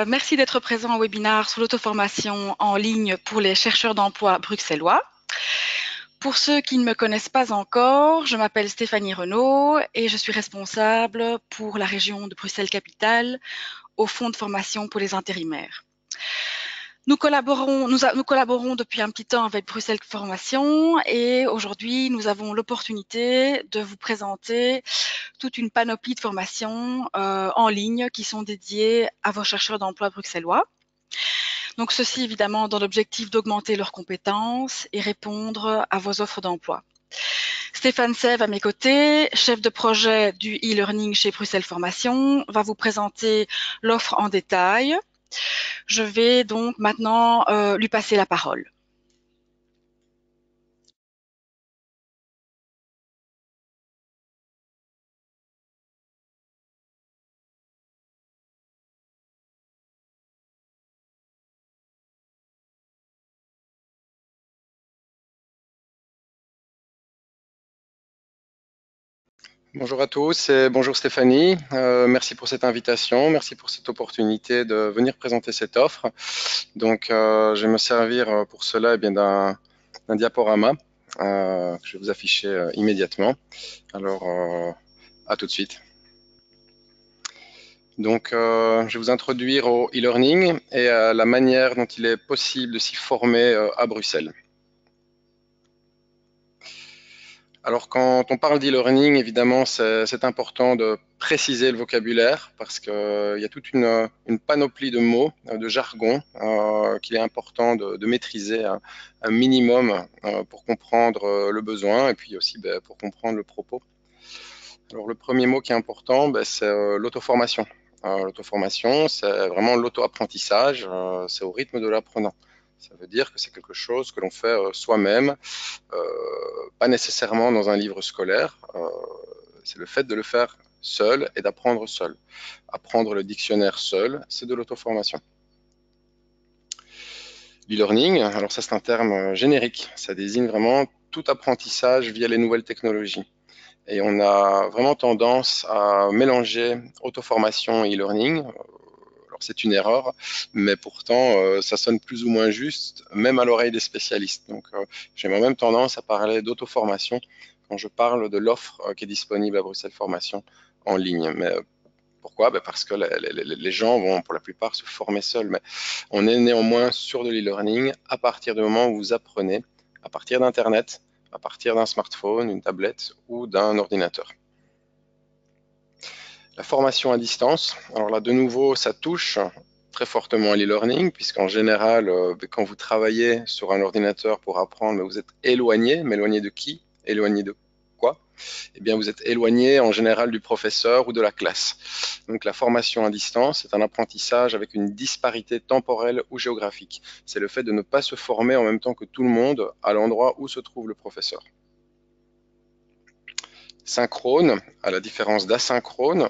Merci d'être présent au webinaire sur l'auto-formation en ligne pour les chercheurs d'emploi bruxellois. Pour ceux qui ne me connaissent pas encore, je m'appelle Stéphanie Renaud et je suis responsable pour la région de Bruxelles-Capitale au Fonds de formation pour les intérimaires. Nous collaborons depuis un petit temps avec Bruxelles Formation et aujourd'hui, nous avons l'opportunité de vous présenter toute une panoplie de formations en ligne qui sont dédiées à vos chercheurs d'emploi bruxellois. Donc ceci évidemment dans l'objectif d'augmenter leurs compétences et répondre à vos offres d'emploi. Stéphane Sève à mes côtés, chef de projet du e-learning chez Bruxelles Formation, va vous présenter l'offre en détail. Je vais donc maintenant lui passer la parole. Bonjour à tous et bonjour Stéphanie. Merci pour cette invitation, merci pour cette opportunité de venir présenter cette offre. Donc, je vais me servir pour cela d'un diaporama que je vais vous afficher immédiatement. Alors, à tout de suite. Donc, je vais vous introduire au e-learning et à la manière dont il est possible de s'y former à Bruxelles. Alors, quand on parle d'e-learning, évidemment, c'est important de préciser le vocabulaire parce qu'il y a toute une panoplie de mots, de jargon qu'il est important de maîtriser un minimum pour comprendre le besoin et puis aussi pour comprendre le propos. Alors, le premier mot qui est important, c'est l'auto-formation. L'auto-formation, c'est vraiment l'auto-apprentissage, c'est au rythme de l'apprenant. Ça veut dire que c'est quelque chose que l'on fait soi-même, pas nécessairement dans un livre scolaire. C'est le fait de le faire seul et d'apprendre seul. Apprendre le dictionnaire seul, c'est de l'auto-formation. L'e-learning, alors ça c'est un terme générique, ça désigne vraiment tout apprentissage via les nouvelles technologies. Et on a vraiment tendance à mélanger auto-formation et e-learning. Alors c'est une erreur, mais pourtant ça sonne plus ou moins juste, même à l'oreille des spécialistes. Donc j'ai moi-même tendance à parler d'auto-formation quand je parle de l'offre qui est disponible à Bruxelles Formation en ligne. Mais pourquoi? Parce que les gens vont pour la plupart se former seuls, mais on est néanmoins sur de l'e-learning à partir du moment où vous apprenez à partir d'Internet, à partir d'un smartphone, une tablette ou d'un ordinateur. La formation à distance, alors là de nouveau ça touche très fortement à l'e-learning puisqu'en général quand vous travaillez sur un ordinateur pour apprendre, vous êtes éloigné, mais éloigné de qui? Éloigné de quoi? Eh bien vous êtes éloigné en général du professeur ou de la classe. Donc la formation à distance est un apprentissage avec une disparité temporelle ou géographique. C'est le fait de ne pas se former en même temps que tout le monde à l'endroit où se trouve le professeur. Synchrone, à la différence d'asynchrone,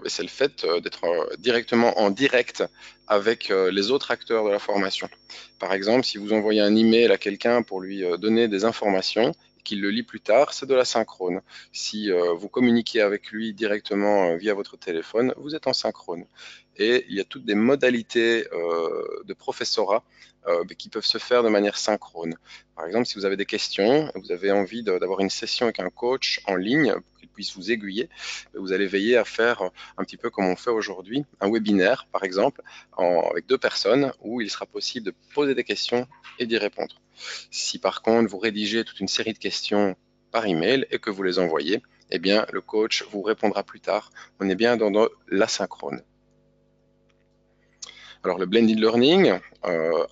c'est le fait d'être directement en direct avec les autres acteurs de la formation. Par exemple, si vous envoyez un email à quelqu'un pour lui donner des informations et qu'il le lit plus tard, c'est de la synchrone. Si vous communiquez avec lui directement via votre téléphone, vous êtes en synchrone. Et il y a toutes des modalités de professorat qui peuvent se faire de manière synchrone. Par exemple, si vous avez des questions, vous avez envie d'avoir une session avec un coach en ligne pour qu'il puisse vous aiguiller, vous allez veiller à faire un petit peu comme on fait aujourd'hui, un webinaire par exemple, avec deux personnes où il sera possible de poser des questions et d'y répondre. Si par contre vous rédigez toute une série de questions par email et que vous les envoyez, eh bien le coach vous répondra plus tard. On est bien dans l'asynchrone. Alors le blended learning,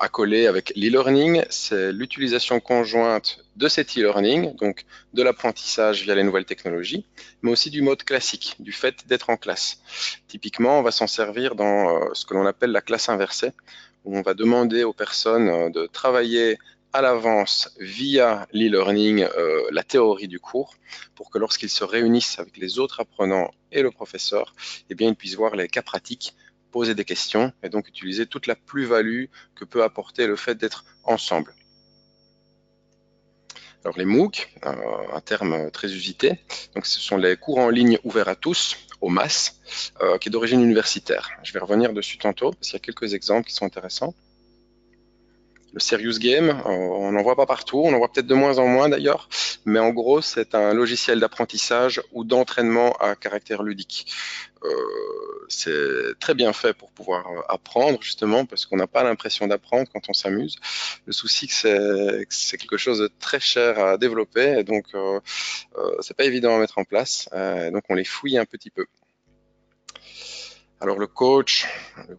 accolé avec l'e-learning, c'est l'utilisation conjointe de cet e-learning, donc de l'apprentissage via les nouvelles technologies, mais aussi du mode classique, du fait d'être en classe. Typiquement, on va s'en servir dans ce que l'on appelle la classe inversée, où on va demander aux personnes de travailler à l'avance via l'e-learning la théorie du cours, pour que lorsqu'ils se réunissent avec les autres apprenants et le professeur, eh bien, ils puissent voir les cas pratiques, poser des questions et donc utiliser toute la plus-value que peut apporter le fait d'être ensemble. Alors les MOOC, un terme très usité, donc ce sont les cours en ligne ouverts à tous, au MAS, qui est d'origine universitaire. Je vais revenir dessus tantôt, parce qu'il y a quelques exemples qui sont intéressants. Le Serious Game, on n'en voit pas partout, on en voit peut-être de moins en moins d'ailleurs, mais en gros, c'est un logiciel d'apprentissage ou d'entraînement à caractère ludique. C'est très bien fait pour pouvoir apprendre, justement, parce qu'on n'a pas l'impression d'apprendre quand on s'amuse. Le souci, c'est quelque chose de très cher à développer, et donc c'est pas évident à mettre en place, donc on les fouille un petit peu. Alors le coach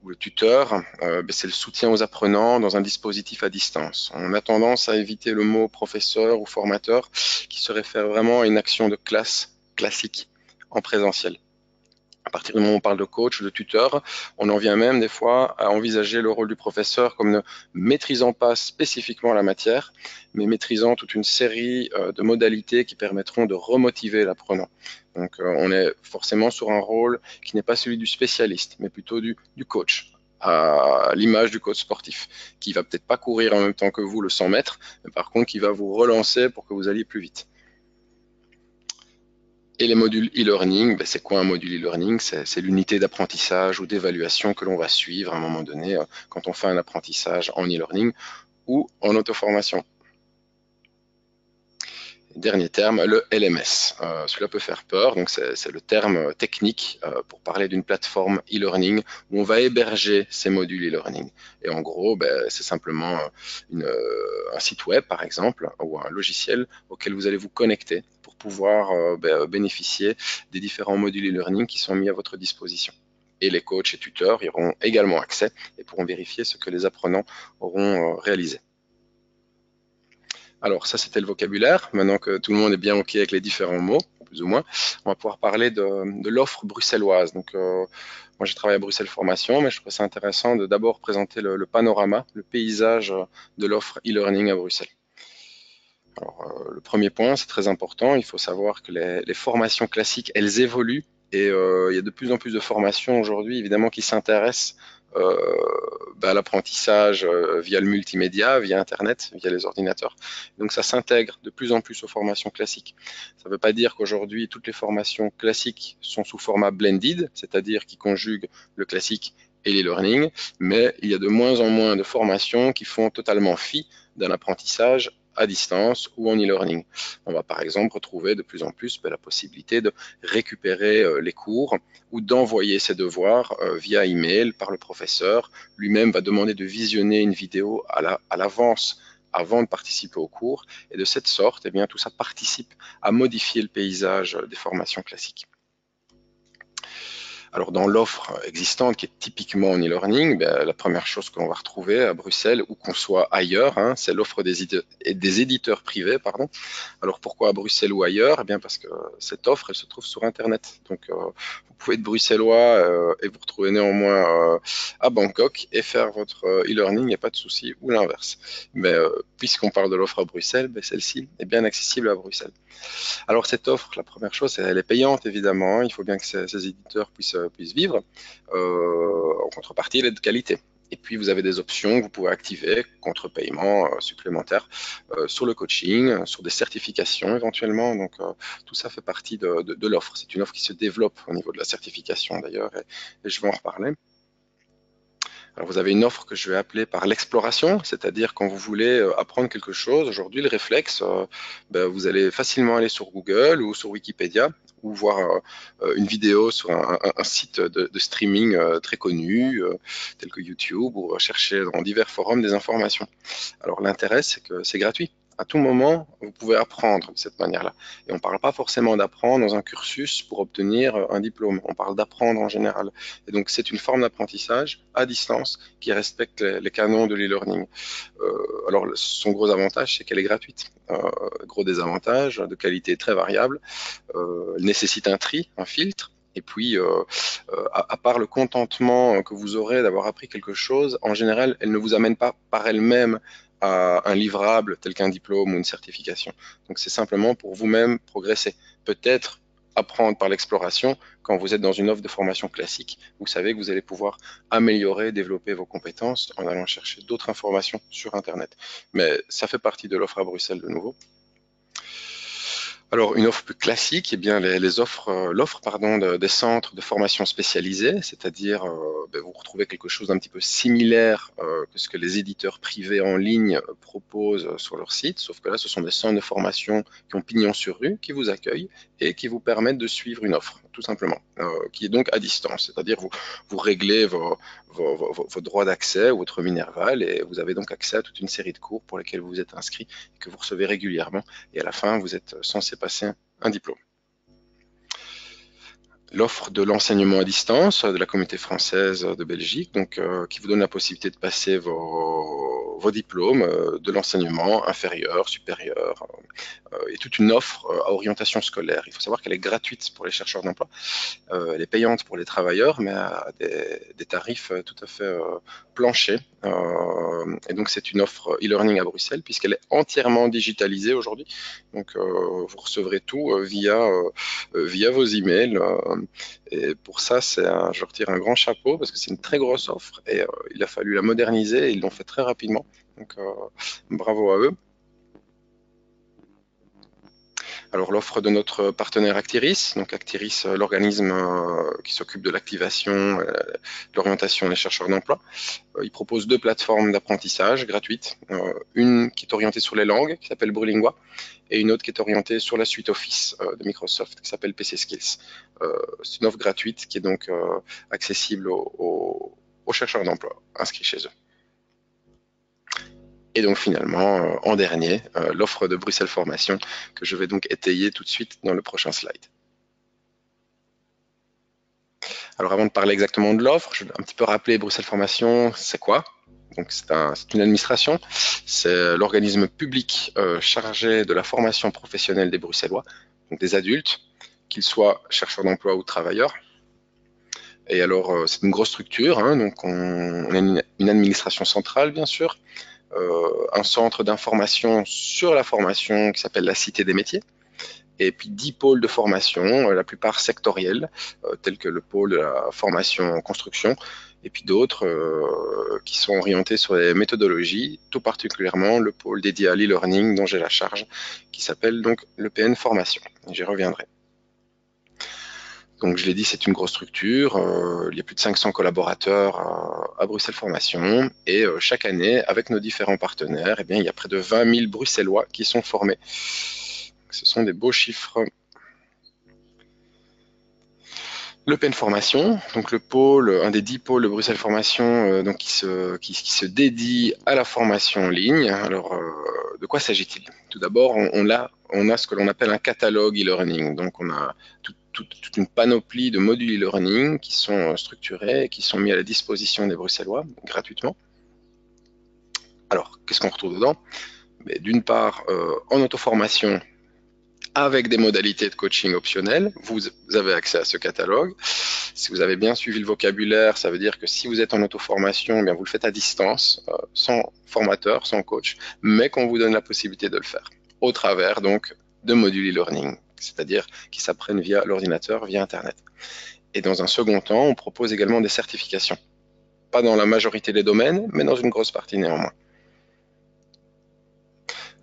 ou le tuteur, c'est le soutien aux apprenants dans un dispositif à distance. On a tendance à éviter le mot professeur ou formateur qui se réfère vraiment à une action de classe classique en présentiel. À partir du moment où on parle de coach ou de tuteur, on en vient même des fois à envisager le rôle du professeur comme ne maîtrisant pas spécifiquement la matière, mais maîtrisant toute une série de modalités qui permettront de remotiver l'apprenant. Donc on est forcément sur un rôle qui n'est pas celui du spécialiste, mais plutôt du coach, à l'image du coach sportif, qui va peut-être pas courir en même temps que vous le 100 mètres, mais par contre qui va vous relancer pour que vous alliez plus vite. Et les modules e-learning, c'est quoi un module e-learning? C'est l'unité d'apprentissage ou d'évaluation que l'on va suivre à un moment donné quand on fait un apprentissage en e-learning ou en auto-formation. Dernier terme, le LMS. Cela peut faire peur, donc c'est le terme technique pour parler d'une plateforme e-learning où on va héberger ces modules e-learning. Et en gros, c'est simplement un site web, par exemple, ou un logiciel auquel vous allez vous connecter pour pouvoir bénéficier des différents modules e-learning qui sont mis à votre disposition. Et les coachs et tuteurs y auront également accès et pourront vérifier ce que les apprenants auront réalisé. Alors ça, c'était le vocabulaire. Maintenant que tout le monde est bien OK avec les différents mots, plus ou moins, on va pouvoir parler de l'offre bruxelloise. Donc, moi, j'ai travaillé à Bruxelles Formation, mais je trouvais ça intéressant de d'abord présenter le panorama, le paysage de l'offre e-learning à Bruxelles. Alors, le premier point, c'est très important. Il faut savoir que les formations classiques, elles évoluent et il y a de plus en plus de formations aujourd'hui, évidemment, qui s'intéressent à l'apprentissage via le multimédia, via Internet, via les ordinateurs. Donc ça s'intègre de plus en plus aux formations classiques. Ça ne veut pas dire qu'aujourd'hui, toutes les formations classiques sont sous format blended, c'est-à-dire qui conjuguent le classique et l'e-learning, mais il y a de moins en moins de formations qui font totalement fi d'un apprentissage à distance ou en e-learning. On va par exemple retrouver de plus en plus la possibilité de récupérer les cours ou d'envoyer ses devoirs via email par le professeur. Lui-même va demander de visionner une vidéo à l'avance avant de participer au cours. Et de cette sorte, eh bien, tout ça participe à modifier le paysage des formations classiques. Alors dans l'offre existante qui est typiquement en e-learning, la première chose que l'on va retrouver à Bruxelles ou qu'on soit ailleurs, c'est l'offre des éditeurs privés. Pardon. Alors pourquoi à Bruxelles ou ailleurs? Eh bien parce que cette offre, elle se trouve sur Internet. Donc vous pouvez être bruxellois et vous retrouver néanmoins à Bangkok et faire votre e-learning, il n'y a pas de souci, ou l'inverse. Mais puisqu'on parle de l'offre à Bruxelles, celle-ci est bien accessible à Bruxelles. Alors cette offre, la première chose, elle est payante évidemment. Il faut bien que ces éditeurs puissent vivre. En contrepartie, elle est de qualité. Et puis vous avez des options que vous pouvez activer contre paiement supplémentaire sur le coaching, sur des certifications éventuellement. Donc tout ça fait partie de l'offre. C'est une offre qui se développe au niveau de la certification d'ailleurs, et je vais en reparler. Alors vous avez une offre que je vais appeler par l'exploration, c'est-à-dire quand vous voulez apprendre quelque chose, aujourd'hui le réflexe, vous allez facilement aller sur Google ou sur Wikipédia ou voir une vidéo sur un site de streaming très connu, tel que YouTube, ou chercher dans divers forums des informations. Alors l'intérêt, c'est que c'est gratuit. À tout moment, vous pouvez apprendre de cette manière-là. Et on ne parle pas forcément d'apprendre dans un cursus pour obtenir un diplôme. On parle d'apprendre en général. Et donc, c'est une forme d'apprentissage à distance qui respecte les canons de l'e-learning. Alors, son gros avantage, c'est qu'elle est gratuite. Gros désavantage, de qualité très variable, nécessite un tri, un filtre. Et puis, à part le contentement que vous aurez d'avoir appris quelque chose, en général, elle ne vous amène pas par elle-même à un livrable tel qu'un diplôme ou une certification. Donc c'est simplement pour vous-même progresser. Peut-être apprendre par l'exploration quand vous êtes dans une offre de formation classique. Vous savez que vous allez pouvoir améliorer, développer vos compétences en allant chercher d'autres informations sur Internet. Mais ça fait partie de l'offre à Bruxelles de nouveau. Alors, une offre plus classique, eh bien, les offres, l'offre, pardon, des centres de formation spécialisés, c'est-à-dire, vous retrouvez quelque chose d'un petit peu similaire que ce que les éditeurs privés en ligne proposent sur leur site, sauf que là, ce sont des centres de formation qui ont pignon sur rue, qui vous accueillent et qui vous permettent de suivre une offre, tout simplement, qui est donc à distance, c'est-à-dire vous réglez vos droits d'accès, votre Minerval, et vous avez donc accès à toute une série de cours pour lesquels vous êtes inscrit et que vous recevez régulièrement et à la fin, vous êtes censé passer un diplôme. L'offre de l'enseignement à distance de la communauté française de Belgique, donc qui vous donne la possibilité de passer vos diplômes de l'enseignement inférieur, supérieur, et toute une offre à orientation scolaire. Il faut savoir qu'elle est gratuite pour les chercheurs d'emploi. Elle est payante pour les travailleurs, mais à des tarifs tout à fait planchers. Et donc, c'est une offre e-learning à Bruxelles, puisqu'elle est entièrement digitalisée aujourd'hui. Donc, vous recevrez tout via vos emails. Et pour ça, je leur tire un grand chapeau, parce que c'est une très grosse offre, et il a fallu la moderniser, et ils l'ont fait très rapidement. Donc, bravo à eux. Alors l'offre de notre partenaire Actiris, donc Actiris, l'organisme qui s'occupe de l'activation, l'orientation des chercheurs d'emploi, il propose 2 plateformes d'apprentissage gratuites, une qui est orientée sur les langues, qui s'appelle Brulingua, et une autre qui est orientée sur la suite Office de Microsoft, qui s'appelle PC Skills. C'est une offre gratuite qui est donc accessible aux chercheurs d'emploi inscrits chez eux. Et donc finalement, en dernier, l'offre de Bruxelles Formation que je vais donc étayer tout de suite dans le prochain slide. Alors avant de parler exactement de l'offre, je vais un petit peu rappeler Bruxelles Formation, c'est quoi? Donc c'est une administration, c'est l'organisme public chargé de la formation professionnelle des Bruxellois, donc des adultes, qu'ils soient chercheurs d'emploi ou travailleurs. Et alors c'est une grosse structure, hein, donc on a une administration centrale bien sûr, un centre d'information sur la formation qui s'appelle la Cité des métiers, et puis 10 pôles de formation, la plupart sectoriels, tels que le pôle de la formation en construction, et puis d'autres qui sont orientés sur les méthodologies, tout particulièrement le pôle dédié à l'e-learning dont j'ai la charge, qui s'appelle donc le PN Formation. J'y reviendrai. Donc je l'ai dit, c'est une grosse structure, il y a plus de 500 collaborateurs à Bruxelles Formation, et chaque année, avec nos différents partenaires, eh bien, il y a près de 20 000 Bruxellois qui sont formés. Ce sont des beaux chiffres. Le PN Formation, donc le pôle, un des 10 pôles de Bruxelles Formation, donc qui se dédie à la formation en ligne. Alors, de quoi s'agit-il? Tout d'abord, on a ce que l'on appelle un catalogue e-learning. Donc, on a toute une panoplie de modules e-learning qui sont structurés et qui sont mis à la disposition des Bruxellois gratuitement. Alors, qu'est-ce qu'on retrouve dedans? D'une part, en auto-formation, avec des modalités de coaching optionnelles, vous avez accès à ce catalogue. Si vous avez bien suivi le vocabulaire, ça veut dire que si vous êtes en auto-formation, eh bien vous le faites à distance, sans formateur, sans coach, mais qu'on vous donne la possibilité de le faire, au travers donc de modules e-learning, c'est-à-dire qui s'apprennent via l'ordinateur, via Internet. Et dans un second temps, on propose également des certifications. Pas dans la majorité des domaines, mais dans une grosse partie néanmoins.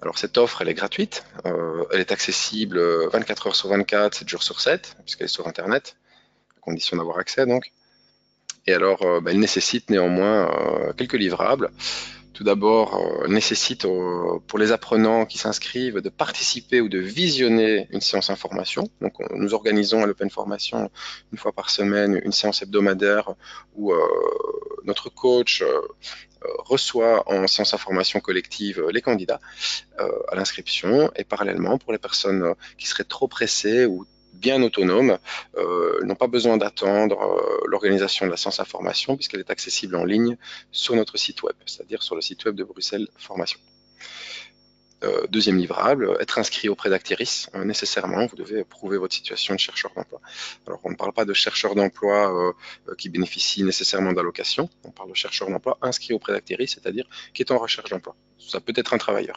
Alors cette offre, elle est gratuite, elle est accessible 24 heures sur 24, 7 jours sur 7, puisqu'elle est sur Internet, à condition d'avoir accès donc. Et alors, elle nécessite néanmoins quelques livrables. Tout d'abord, nécessite pour les apprenants qui s'inscrivent de participer ou de visionner une séance information. Donc, nous organisons à l'Open Formation une fois par semaine une séance hebdomadaire où notre coach reçoit en séance information collective les candidats à l'inscription, et parallèlement pour les personnes qui seraient trop pressées ou bien autonomes, n'ont pas besoin d'attendre l'organisation de la séance information puisqu'elle est accessible en ligne sur notre site web, c'est-à-dire sur le site web de Bruxelles Formation. Deuxième livrable, être inscrit auprès d'Actiris. Nécessairement, vous devez prouver votre situation de chercheur d'emploi. Alors, on ne parle pas de chercheur d'emploi qui bénéficie nécessairement d'allocation. On parle de chercheur d'emploi inscrit auprès d'Actiris, c'est-à-dire qui est en recherche d'emploi. Ça peut être un travailleur.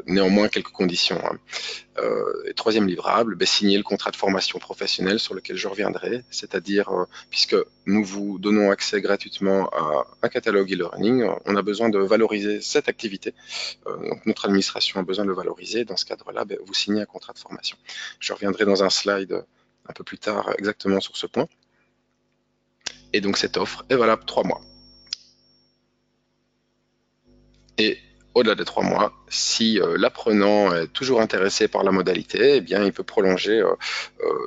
néanmoins quelques conditions, hein. Et troisième livrable, signer le contrat de formation professionnelle sur lequel je reviendrai, c'est-à-dire, puisque nous vous donnons accès gratuitement à un catalogue e-learning, on a besoin de valoriser cette activité. Donc notre administration a besoin de le valoriser. Dans ce cadre-là, vous signez un contrat de formation. Je reviendrai dans un slide un peu plus tard exactement sur ce point. Et donc cette offre est valable 3 mois. Et au-delà des 3 mois, si l'apprenant est toujours intéressé par la modalité, eh bien, il peut prolonger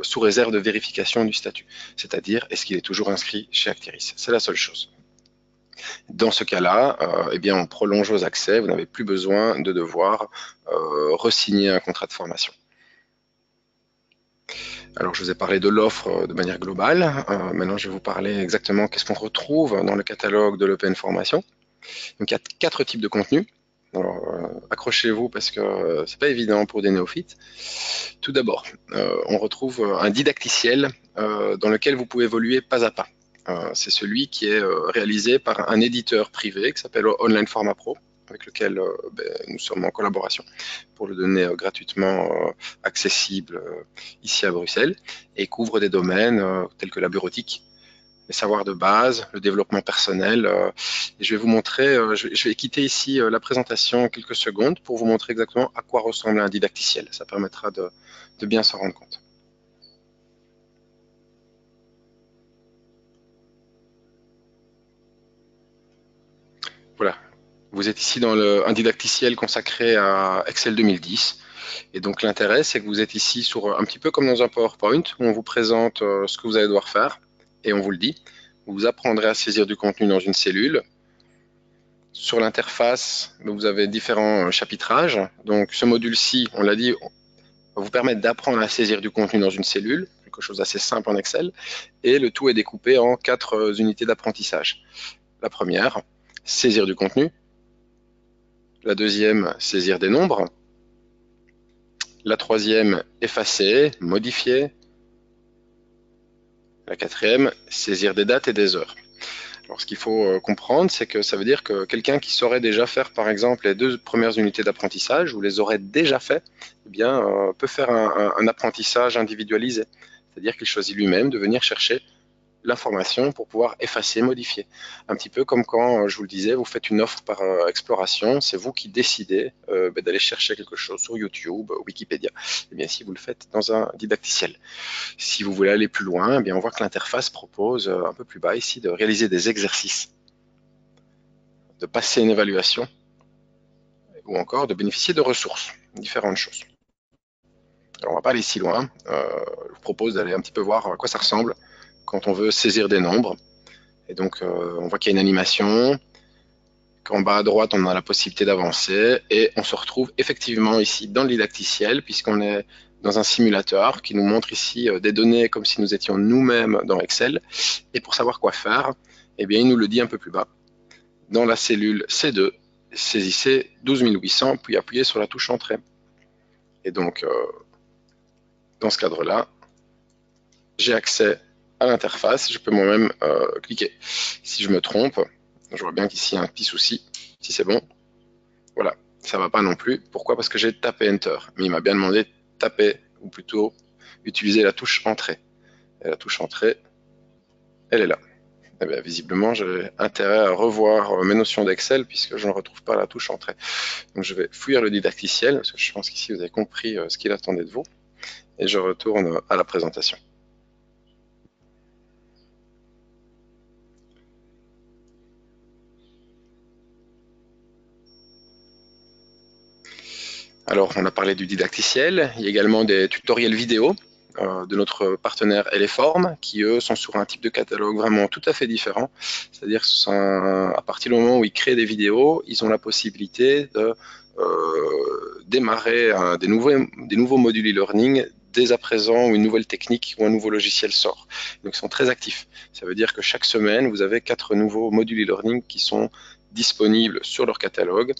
sous réserve de vérification du statut. C'est-à-dire, est-ce qu'il est toujours inscrit chez Actiris? C'est la seule chose. Dans ce cas-là, eh bien, on prolonge vos accès. Vous n'avez plus besoin de devoir re-signer un contrat de formation. Alors, je vous ai parlé de l'offre de manière globale. Maintenant, je vais vous parler exactement qu'est-ce qu'on retrouve dans le catalogue de l'Open Formation. Donc, il y a 4 types de contenus. Alors, accrochez-vous parce que c'est pas évident pour des néophytes. Tout d'abord, on retrouve un didacticiel dans lequel vous pouvez évoluer pas à pas. C'est celui qui est réalisé par un éditeur privé qui s'appelle Online Format Pro, avec lequel nous sommes en collaboration pour le donner gratuitement accessible ici à Bruxelles, et couvre des domaines tels que la bureautique, les savoirs de base, le développement personnel. Et je vais vous montrer, je vais quitter ici la présentation quelques secondes pour vous montrer exactement à quoi ressemble un didacticiel. Ça permettra de bien s'en rendre compte. Voilà, vous êtes ici dans un didacticiel consacré à Excel 2010. Et donc l'intérêt, c'est que vous êtes ici sur un petit peu comme dans un PowerPoint, où on vous présente ce que vous allez devoir faire, et on vous le dit. Vous apprendrez à saisir du contenu dans une cellule. Sur l'interface, vous avez différents chapitrages. Donc ce module-ci, on l'a dit, va vous permettre d'apprendre à saisir du contenu dans une cellule, quelque chose d'assez simple en Excel, et le tout est découpé en 4 unités d'apprentissage. La première, saisir du contenu. La deuxième, saisir des nombres. La troisième, effacer, modifier. La quatrième, saisir des dates et des heures. Alors, ce qu'il faut comprendre, c'est que ça veut dire que quelqu'un qui saurait déjà faire, par exemple, les 2 premières unités d'apprentissage, ou les aurait déjà fait, eh bien, peut faire un apprentissage individualisé. C'est-à-dire qu'il choisit lui-même de venir chercher l'information pour pouvoir effacer, modifier. Un petit peu comme quand, je vous le disais, vous faites une offre par exploration, c'est vous qui décidez d'aller chercher quelque chose sur YouTube, Wikipédia. Et bien ici, vous le faites dans un didacticiel. Si vous voulez aller plus loin, eh bien, on voit que l'interface propose un peu plus bas ici de réaliser des exercices, de passer une évaluation ou encore de bénéficier de ressources, différentes choses. Alors, on ne va pas aller si loin. Je vous propose d'aller un petit peu voir à quoi ça ressemble quand on veut saisir des nombres. Et donc, on voit qu'il y a une animation, qu'en bas à droite, on a la possibilité d'avancer, et on se retrouve effectivement ici dans le didacticiel, puisqu'on est dans un simulateur qui nous montre ici des données comme si nous étions nous-mêmes dans Excel. Et pour savoir quoi faire, eh bien, il nous le dit un peu plus bas. Dans la cellule C2, saisissez 12 800, puis appuyez sur la touche Entrée. Et donc, dans ce cadre-là, j'ai accès à l'interface, je peux moi-même cliquer. Si je me trompe, je vois bien qu'ici il y a un petit souci. Si c'est bon, voilà, ça ne va pas non plus. Pourquoi? Parce que j'ai tapé Enter. Mais il m'a bien demandé de taper, ou plutôt utiliser la touche Entrée. Et la touche Entrée, elle est là. Eh bien, visiblement, j'ai intérêt à revoir mes notions d'Excel puisque je ne retrouve pas la touche Entrée. Donc je vais fuir le didacticiel, parce que je pense qu'ici vous avez compris ce qu'il attendait de vous. Et je retourne à la présentation. Alors, on a parlé du didacticiel, il y a également des tutoriels vidéo de notre partenaire Eleform, qui eux sont sur un type de catalogue vraiment tout à fait différent. C'est-à-dire à partir du moment où ils créent des vidéos, ils ont la possibilité de démarrer des nouveaux modules e-learning dès à présent où une nouvelle technique ou un nouveau logiciel sort. Donc ils sont très actifs. Ça veut dire que chaque semaine, vous avez 4 nouveaux modules e-learning qui sont disponibles sur leur catalogue,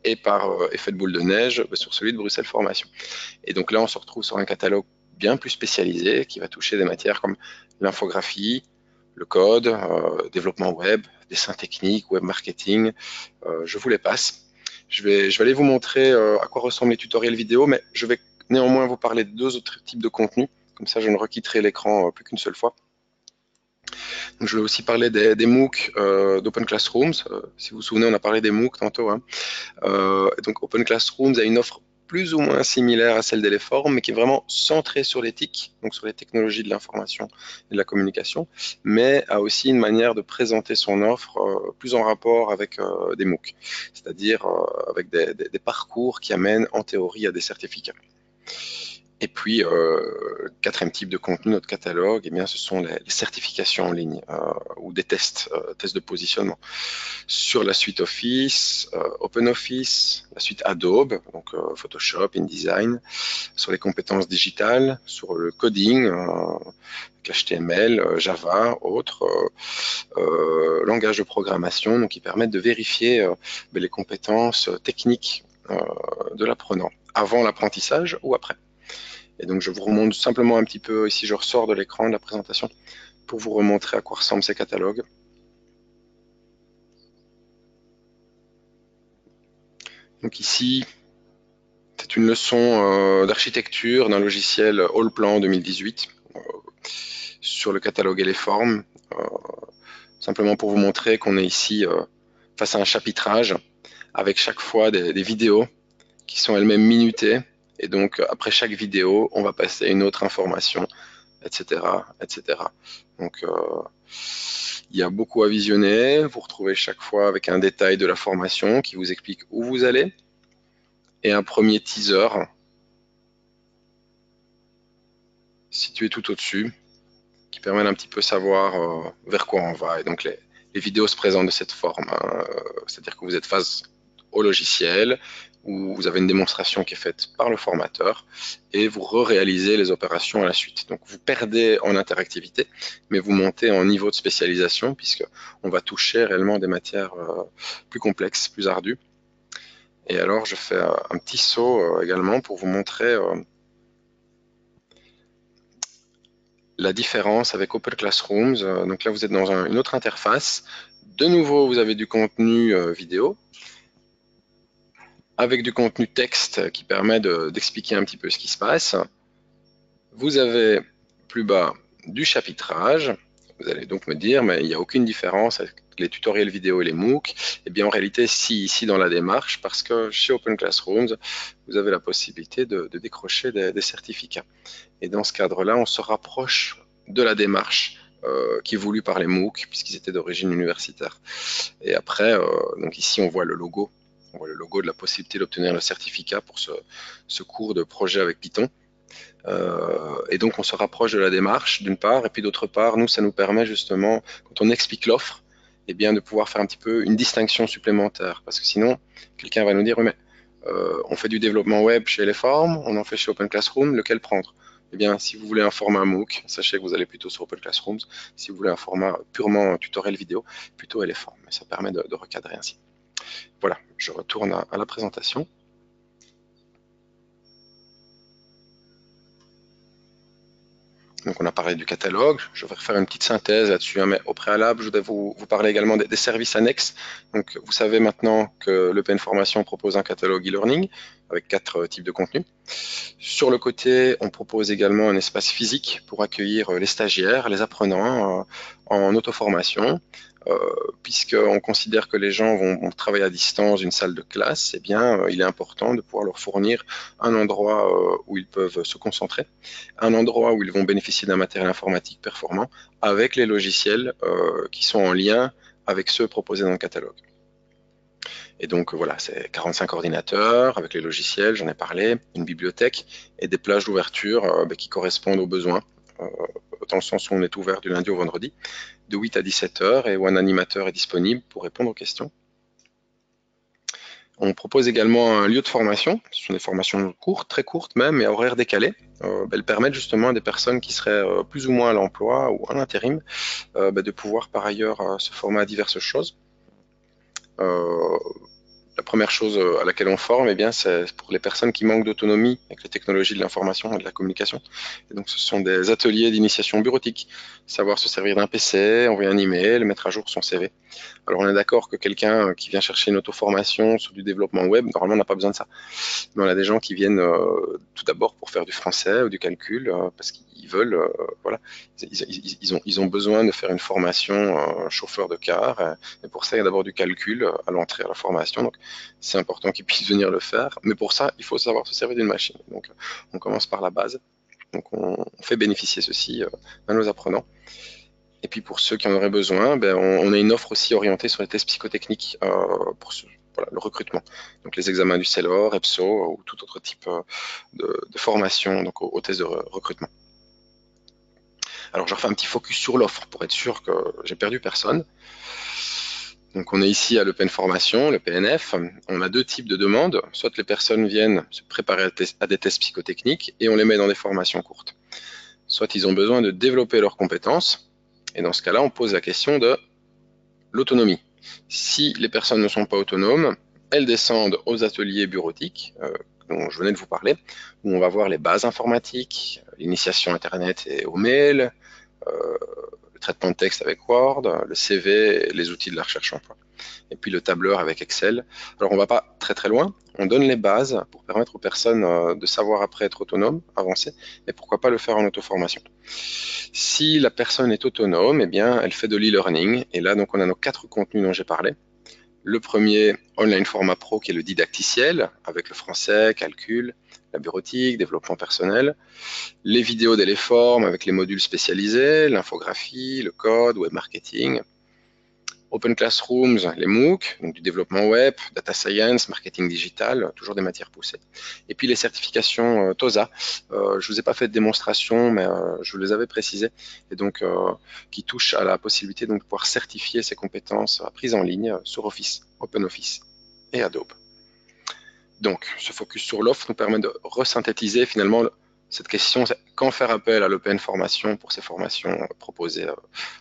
et par effet de boule de neige sur celui de Bruxelles Formation. Et donc là, on se retrouve sur un catalogue bien plus spécialisé qui va toucher des matières comme l'infographie, le code, développement web, dessin technique, web marketing, je vous les passe. Je vais aller vous montrer à quoi ressemblent les tutoriels vidéo, mais je vais néanmoins vous parler de deux autres types de contenus. Comme ça, je ne requitterai l'écran plus qu'une seule fois. Donc, je vais aussi parler des MOOC d'Open Classrooms. Si vous vous souvenez, on a parlé des MOOC tantôt, hein. Donc Open Classrooms a une offre plus ou moins similaire à celle d'Eleform, mais qui est vraiment centrée sur l'éthique, donc sur les technologies de l'information et de la communication, mais a aussi une manière de présenter son offre plus en rapport avec des MOOC, c'est-à-dire avec des parcours qui amènent en théorie à des certificats. Et puis, quatrième type de contenu, notre catalogue, eh bien, ce sont les certifications en ligne ou des tests, tests de positionnement sur la suite Office, OpenOffice, la suite Adobe, donc Photoshop, InDesign, sur les compétences digitales, sur le coding, HTML, Java, autres langages de programmation, donc qui permettent de vérifier les compétences techniques de l'apprenant avant l'apprentissage ou après. Et donc je vous remonte simplement un petit peu, ici je ressors de l'écran de la présentation pour vous remontrer à quoi ressemblent ces catalogues. Donc ici, c'est une leçon d'architecture d'un logiciel Allplan 2018 sur le catalogue et les formes. Simplement pour vous montrer qu'on est ici face à un chapitrage avec chaque fois des vidéos qui sont elles-mêmes minutées. Et donc après chaque vidéo, on va passer à une autre information, etc., etc. Donc il y a beaucoup à visionner. Vous retrouvez chaque fois avec un détail de la formation qui vous explique où vous allez et un premier teaser situé tout au-dessus qui permet d'un petit peu savoir vers quoi on va. Et donc les vidéos se présentent de cette forme, hein. C'est-à-dire que vous êtes face au logiciel où vous avez une démonstration qui est faite par le formateur et vous réalisez les opérations à la suite. Donc vous perdez en interactivité, mais vous montez en niveau de spécialisation puisque on va toucher réellement des matières plus complexes, plus ardues. Et alors je fais un petit saut également pour vous montrer la différence avec Open Classrooms. Donc là, vous êtes dans une autre interface. De nouveau, vous avez du contenu vidéo avec du contenu texte qui permet d'expliquer un petit peu ce qui se passe. Vous avez plus bas du chapitrage. Vous allez donc me dire, mais il n'y a aucune différence avec les tutoriels vidéo et les MOOC. Eh bien, en réalité, si, ici dans la démarche, parce que chez Open Classrooms, vous avez la possibilité de décrocher des certificats. Et dans ce cadre-là, on se rapproche de la démarche qui est voulue par les MOOC, puisqu'ils étaient d'origine universitaire. Et après, donc ici, on voit le logo. On voit le logo de la possibilité d'obtenir le certificat pour ce cours de projet avec Python. Et donc, on se rapproche de la démarche, d'une part, et puis d'autre part, nous, ça nous permet justement, quand on explique l'offre, eh bien, de pouvoir faire un petit peu une distinction supplémentaire. Parce que sinon, quelqu'un va nous dire, oui, mais on fait du développement web chez Eleform, on en fait chez Open Classroom, lequel prendre? Eh bien, si vous voulez un format MOOC, sachez que vous allez plutôt sur Open Classrooms. Si vous voulez un format purement tutoriel vidéo, plutôt Eleform. Mais ça permet de recadrer ainsi. Voilà, je retourne à la présentation. Donc on a parlé du catalogue, je vais refaire une petite synthèse là-dessus, hein, mais au préalable, je voudrais vous parler également des services annexes. Donc vous savez maintenant que l'EPN Formation propose un catalogue e-learning avec 4 types de contenus. Sur le côté, on propose également un espace physique pour accueillir les stagiaires, les apprenants en auto-formation. Puisqu'on considère que les gens vont travailler à distance d'une salle de classe, eh bien, il est important de pouvoir leur fournir un endroit où ils peuvent se concentrer, un endroit où ils vont bénéficier d'un matériel informatique performant avec les logiciels qui sont en lien avec ceux proposés dans le catalogue. Et donc voilà, c'est 45 ordinateurs avec les logiciels, j'en ai parlé, une bibliothèque et des plages d'ouverture qui correspondent aux besoins, dans le sens où on est ouvert du lundi au vendredi, de 8 à 17 heures et où un animateur est disponible pour répondre aux questions. On propose également un lieu de formation. Ce sont des formations courtes, très courtes même, et à horaires décalés. Elles permettent justement à des personnes qui seraient plus ou moins à l'emploi ou en intérim de pouvoir par ailleurs se former à diverses choses. La première chose à laquelle on forme, eh bien, c'est pour les personnes qui manquent d'autonomie avec les technologies de l'information et de la communication. Et donc, ce sont des ateliers d'initiation bureautique, savoir se servir d'un PC, envoyer un email, mettre à jour son CV. Alors on est d'accord que quelqu'un qui vient chercher une auto-formation sur du développement web, normalement on n'a pas besoin de ça. Mais on a des gens qui viennent tout d'abord pour faire du français ou du calcul, parce qu'ils veulent, voilà, ils ont besoin de faire une formation chauffeur de car, et pour ça il y a d'abord du calcul à l'entrée à la formation, donc c'est important qu'ils puissent venir le faire, mais pour ça il faut savoir se servir d'une machine. Donc on commence par la base, donc on fait bénéficier ceci à nos apprenants. Et puis pour ceux qui en auraient besoin, ben, on a une offre aussi orientée sur les tests psychotechniques pour voilà, le recrutement. Donc les examens du CELOR, EPSO ou tout autre type de formation donc aux tests de recrutement. Alors je refais un petit focus sur l'offre pour être sûr que j'ai perdu personne. Donc on est ici à l'Open Formation, le PNF. On a deux types de demandes. Soit les personnes viennent se préparer à des tests psychotechniques et on les met dans des formations courtes. Soit ils ont besoin de développer leurs compétences. Et dans ce cas-là, on pose la question de l'autonomie. Si les personnes ne sont pas autonomes, elles descendent aux ateliers bureautiques dont je venais de vous parler, où on va voir les bases informatiques, l'initiation à Internet et au mail, le traitement de texte avec Word, le CV et les outils de la recherche emploi. Et puis le tableur avec Excel. Alors on ne va pas très très loin, on donne les bases pour permettre aux personnes de savoir après être autonomes, avancer, et pourquoi pas le faire en auto-formation. Si la personne est autonome, eh bien, elle fait de l'e-learning. Et là, donc, on a nos 4 contenus dont j'ai parlé. Le premier, Online Format Pro, qui est le didacticiel, avec le français, calcul, la bureautique, développement personnel. Les vidéos d'Eleform, avec les modules spécialisés, l'infographie, le code, web marketing. Open Classrooms, les MOOC, donc du développement web, data science, marketing digital, toujours des matières poussées. Et puis les certifications TOSA. Je vous ai pas fait de démonstration, mais je vous les avais précisées, et donc qui touchent à la possibilité donc, de pouvoir certifier ces compétences prises en ligne sur Office, OpenOffice et Adobe. Donc, ce focus sur l'offre nous permet de resynthétiser finalement cette question, c'est quand faire appel à l'Open Formation pour ces formations proposées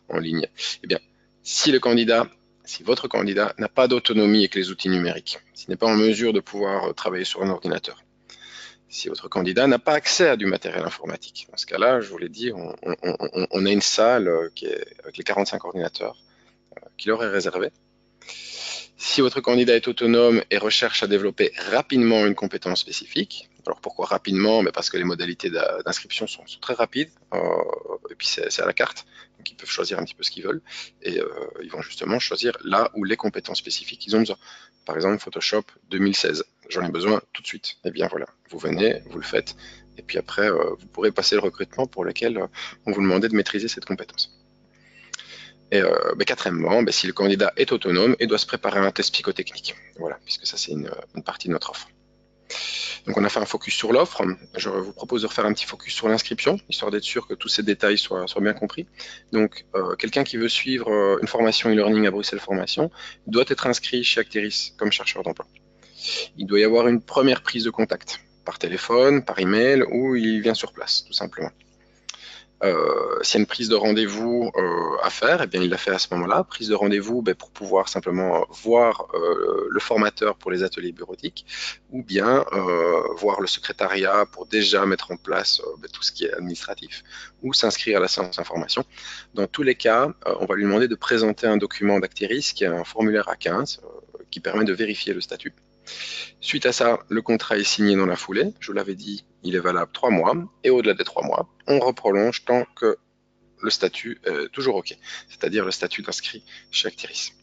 en ligne. Eh bien, si votre candidat n'a pas d'autonomie avec les outils numériques, s'il n'est pas en mesure de pouvoir travailler sur un ordinateur, si votre candidat n'a pas accès à du matériel informatique, dans ce cas-là, je vous l'ai dit, on a une salle avec les 45 ordinateurs qui leur est réservée. Si votre candidat est autonome et recherche à développer rapidement une compétence spécifique, alors pourquoi rapidement? Parce que les modalités d'inscription sont très rapides, et puis c'est à la carte, donc ils peuvent choisir un petit peu ce qu'ils veulent, et ils vont justement choisir là où les compétences spécifiques qu'ils ont besoin. Par exemple, Photoshop 2016, j'en ai besoin tout de suite. Et bien voilà, vous venez, vous le faites, et puis après, vous pourrez passer le recrutement pour lequel on vous demandait de maîtriser cette compétence. Et quatrièmement, si le candidat est autonome, il doit se préparer à un test psychotechnique. Voilà, puisque ça c'est une partie de notre offre. Donc on a fait un focus sur l'offre. Je vous propose de refaire un petit focus sur l'inscription, histoire d'être sûr que tous ces détails soient bien compris. Donc quelqu'un qui veut suivre une formation e-learning à Bruxelles Formation doit être inscrit chez Acteris comme chercheur d'emploi. Il doit y avoir une première prise de contact, par téléphone, par email, ou il vient sur place, tout simplement. S'il y a une prise de rendez-vous à faire, eh bien, il l'a fait à ce moment-là. Prise de rendez-vous pour pouvoir simplement voir le formateur pour les ateliers bureautiques ou bien voir le secrétariat pour déjà mettre en place tout ce qui est administratif ou s'inscrire à la séance d'information. Dans tous les cas, on va lui demander de présenter un document d'Acteris qui est un formulaire A15 qui permet de vérifier le statut. Suite à ça, le contrat est signé dans la foulée. Je vous l'avais dit, il est valable 3 mois. Et au-delà des 3 mois, on reprolonge tant que le statut est toujours OK, c'est-à-dire le statut d'inscrit chez Acteris.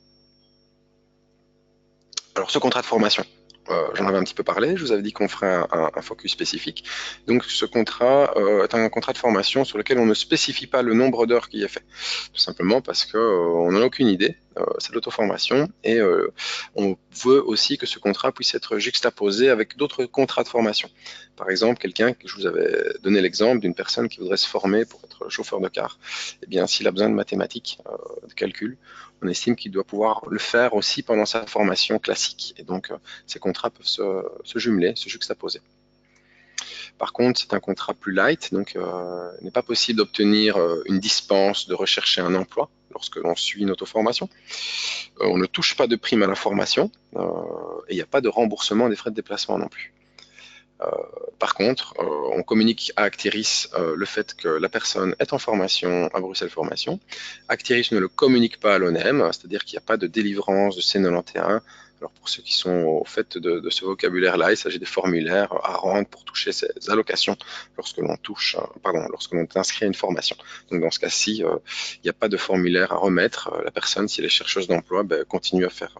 Alors, ce contrat de formation, j'en avais un petit peu parlé, je vous avais dit qu'on ferait un focus spécifique. Donc ce contrat est un contrat de formation sur lequel on ne spécifie pas le nombre d'heures qui est fait, tout simplement parce qu'on n'en a aucune idée, c'est l'auto-formation, et on veut aussi que ce contrat puisse être juxtaposé avec d'autres contrats de formation. Par exemple, je vous avais donné l'exemple d'une personne qui voudrait se former pour être chauffeur de car. Eh bien, s'il a besoin de mathématiques, de calcul, on estime qu'il doit pouvoir le faire aussi pendant sa formation classique. Et donc, ces contrats peuvent se jumeler, se juxtaposer. Par contre, c'est un contrat plus light, donc il n'est pas possible d'obtenir une dispense de rechercher un emploi lorsque l'on suit une auto-formation. On ne touche pas de prime à la formation et il n'y a pas de remboursement des frais de déplacement non plus. Par contre, on communique à Actiris le fait que la personne est en formation à Bruxelles Formation. Actiris ne le communique pas à l'ONEM, c'est-à-dire qu'il n'y a pas de délivrance de C91. Alors pour ceux qui sont au fait de ce vocabulaire-là, il s'agit des formulaires à rendre pour toucher ces allocations lorsque l'on touche, lorsque l'on est inscrit à une formation. Donc dans ce cas-ci, il n'y a pas de formulaire à remettre. La personne, si elle est chercheuse d'emploi, continue à faire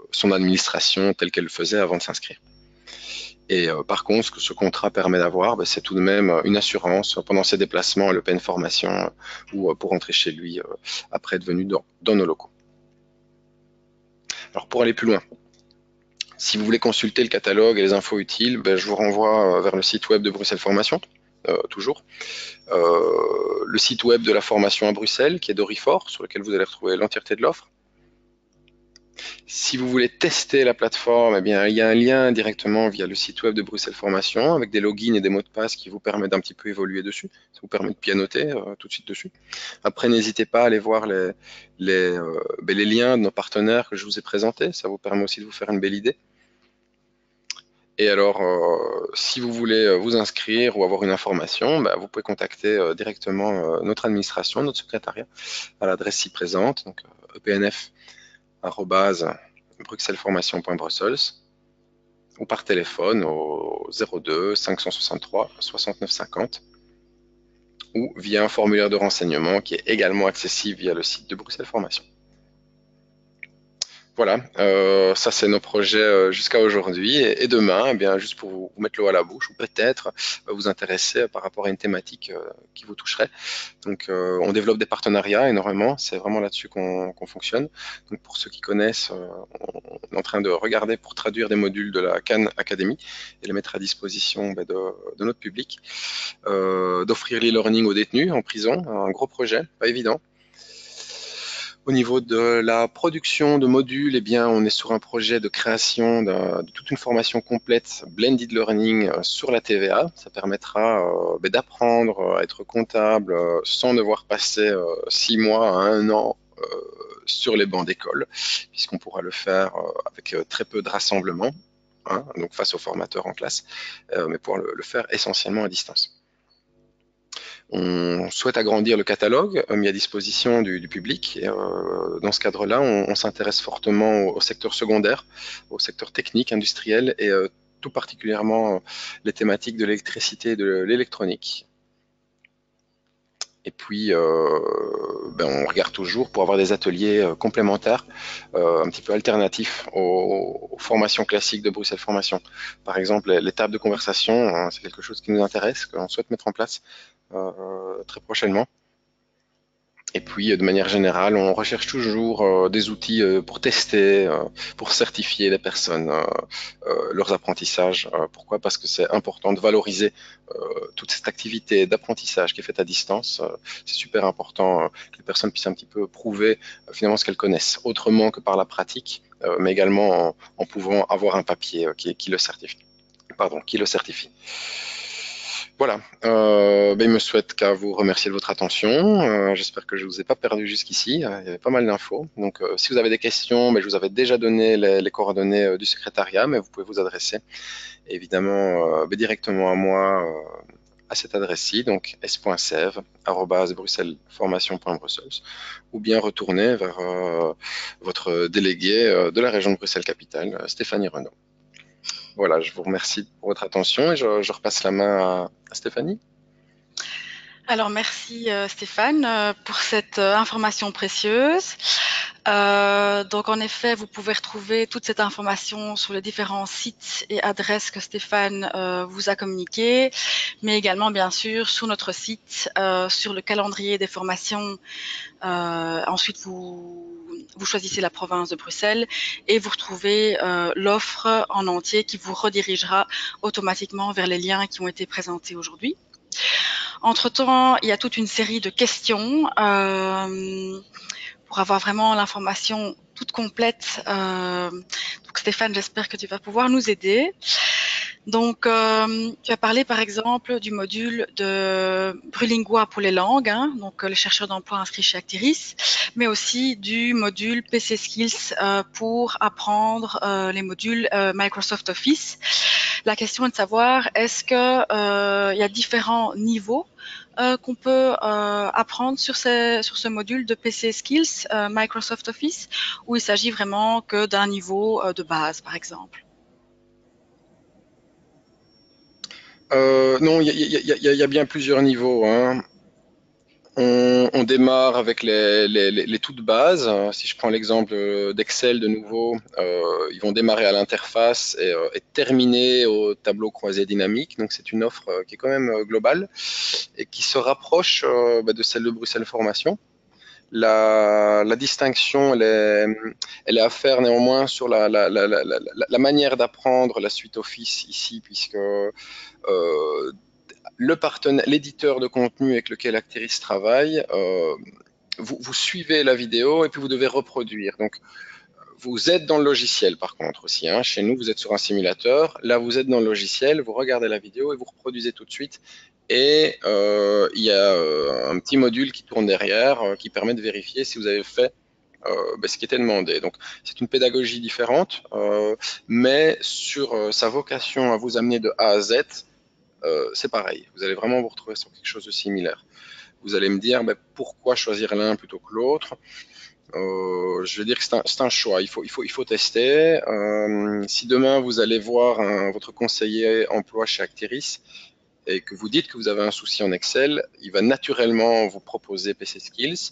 son administration telle qu'elle le faisait avant de s'inscrire. Et par contre, ce que ce contrat permet d'avoir, c'est tout de même une assurance pendant ses déplacements à l'Open Formation ou pour rentrer chez lui après être venu dans nos locaux. Alors pour aller plus loin, si vous voulez consulter le catalogue et les infos utiles, je vous renvoie vers le site web de Bruxelles Formation, toujours. Le site web de la formation à Bruxelles, qui est d'Orifor, sur lequel vous allez retrouver l'entièreté de l'offre. Si vous voulez tester la plateforme, il y a un lien directement via le site web de Bruxelles Formation avec des logins et des mots de passe qui vous permettent d'un petit peu évoluer dessus. Ça vous permet de pianoter tout de suite dessus. Après, n'hésitez pas à aller voir les liens de nos partenaires que je vous ai présentés. Ça vous permet aussi de vous faire une belle idée. Et alors, si vous voulez vous inscrire ou avoir une information, vous pouvez contacter directement notre administration, notre secrétariat, à l'adresse ci présente, donc epnf@bruxellesformation.brussels ou par téléphone au 02 563 69 50 ou via un formulaire de renseignement qui est également accessible via le site de Bruxelles Formation. Voilà, ça c'est nos projets jusqu'à aujourd'hui et demain, juste pour vous mettre l'eau à la bouche ou peut-être vous intéresser par rapport à une thématique qui vous toucherait. Donc on développe des partenariats énormément, c'est vraiment là-dessus qu'on fonctionne. Donc pour ceux qui connaissent, on est en train de regarder pour traduire des modules de la Khan Academy et les mettre à disposition de notre public, d'offrir l'e-learning aux détenus en prison, un gros projet, pas évident. Au niveau de la production de modules, on est sur un projet de création de toute une formation complète blended learning sur la TVA. Ça permettra d'apprendre à être comptable sans devoir passer 6 mois à 1 an sur les bancs d'école, puisqu'on pourra le faire avec très peu de rassemblements, donc face aux formateurs en classe, mais pouvoir le faire essentiellement à distance. On souhaite agrandir le catalogue mis à disposition du public. Et, dans ce cadre-là, on s'intéresse fortement au secteur secondaire, au secteur technique, industriel et tout particulièrement les thématiques de l'électricité et de l'électronique. Et puis, on regarde toujours pour avoir des ateliers complémentaires, un petit peu alternatifs aux formations classiques de Bruxelles Formation. Par exemple, les tables de conversation, c'est quelque chose qui nous intéresse, qu'on souhaite mettre en place très prochainement. Et puis, de manière générale, on recherche toujours des outils pour tester, pour certifier les personnes, leurs apprentissages. Pourquoi? Parce que c'est important de valoriser toute cette activité d'apprentissage qui est faite à distance. C'est super important que les personnes puissent un petit peu prouver finalement ce qu'elles connaissent, autrement que par la pratique, mais également en pouvant avoir un papier qui le certifie. Voilà, il me souhaite qu'à vous remercier de votre attention. J'espère que je ne vous ai pas perdu jusqu'ici. Il y avait pas mal d'infos. Donc, si vous avez des questions, je vous avais déjà donné les coordonnées du secrétariat, mais vous pouvez vous adresser évidemment directement à moi à cette adresse-ci, donc s.sève@bruxellesformation.brussels, ou bien retourner vers votre délégué de la région de Bruxelles-Capitale, Stéphanie Renaud. Voilà, je vous remercie pour votre attention et je repasse la main à Stéphanie. Alors merci Stéphane pour cette information précieuse. Donc en effet, vous pouvez retrouver toute cette information sur les différents sites et adresses que Stéphane vous a communiquées, mais également bien sûr sur notre site, sur le calendrier des formations. Ensuite, vous choisissez la province de Bruxelles et vous retrouvez l'offre en entier qui vous redirigera automatiquement vers les liens qui ont été présentés aujourd'hui. Entre-temps, il y a toute une série de questions pour avoir vraiment l'information toute complète. Donc Stéphane, j'espère que tu vas pouvoir nous aider. Donc, tu as parlé par exemple du module de Brulingua pour les langues, donc les chercheurs d'emploi inscrits chez Actiris, mais aussi du module PC Skills pour apprendre les modules Microsoft Office. La question est de savoir, est-ce que il y a différents niveaux qu'on peut apprendre sur ce module de PC Skills Microsoft Office, ou il s'agit vraiment que d'un niveau de base, par exemple? Non, il y a bien plusieurs niveaux, hein. On démarre avec les toutes bases. Si je prends l'exemple d'Excel de nouveau, ils vont démarrer à l'interface et terminer au tableau croisé dynamique. Donc c'est une offre qui est quand même globale et qui se rapproche de celle de Bruxelles Formation. La distinction, elle est à faire néanmoins sur la manière d'apprendre la suite Office ici, puisque l'éditeur de contenu avec lequel Acteris travaille, vous suivez la vidéo et puis vous devez reproduire. Donc, vous êtes dans le logiciel par contre aussi, hein. Chez nous, vous êtes sur un simulateur. Là, vous êtes dans le logiciel, vous regardez la vidéo et vous reproduisez tout de suite. Et il y a un petit module qui tourne derrière qui permet de vérifier si vous avez fait ce qui était demandé. Donc, c'est une pédagogie différente, mais sur sa vocation à vous amener de A à Z, c'est pareil. Vous allez vraiment vous retrouver sur quelque chose de similaire. Vous allez me dire pourquoi choisir l'un plutôt que l'autre. Je vais dire que c'est un choix. Il faut tester. Si demain vous allez voir votre conseiller emploi chez Acteris et que vous dites que vous avez un souci en Excel, il va naturellement vous proposer PC Skills.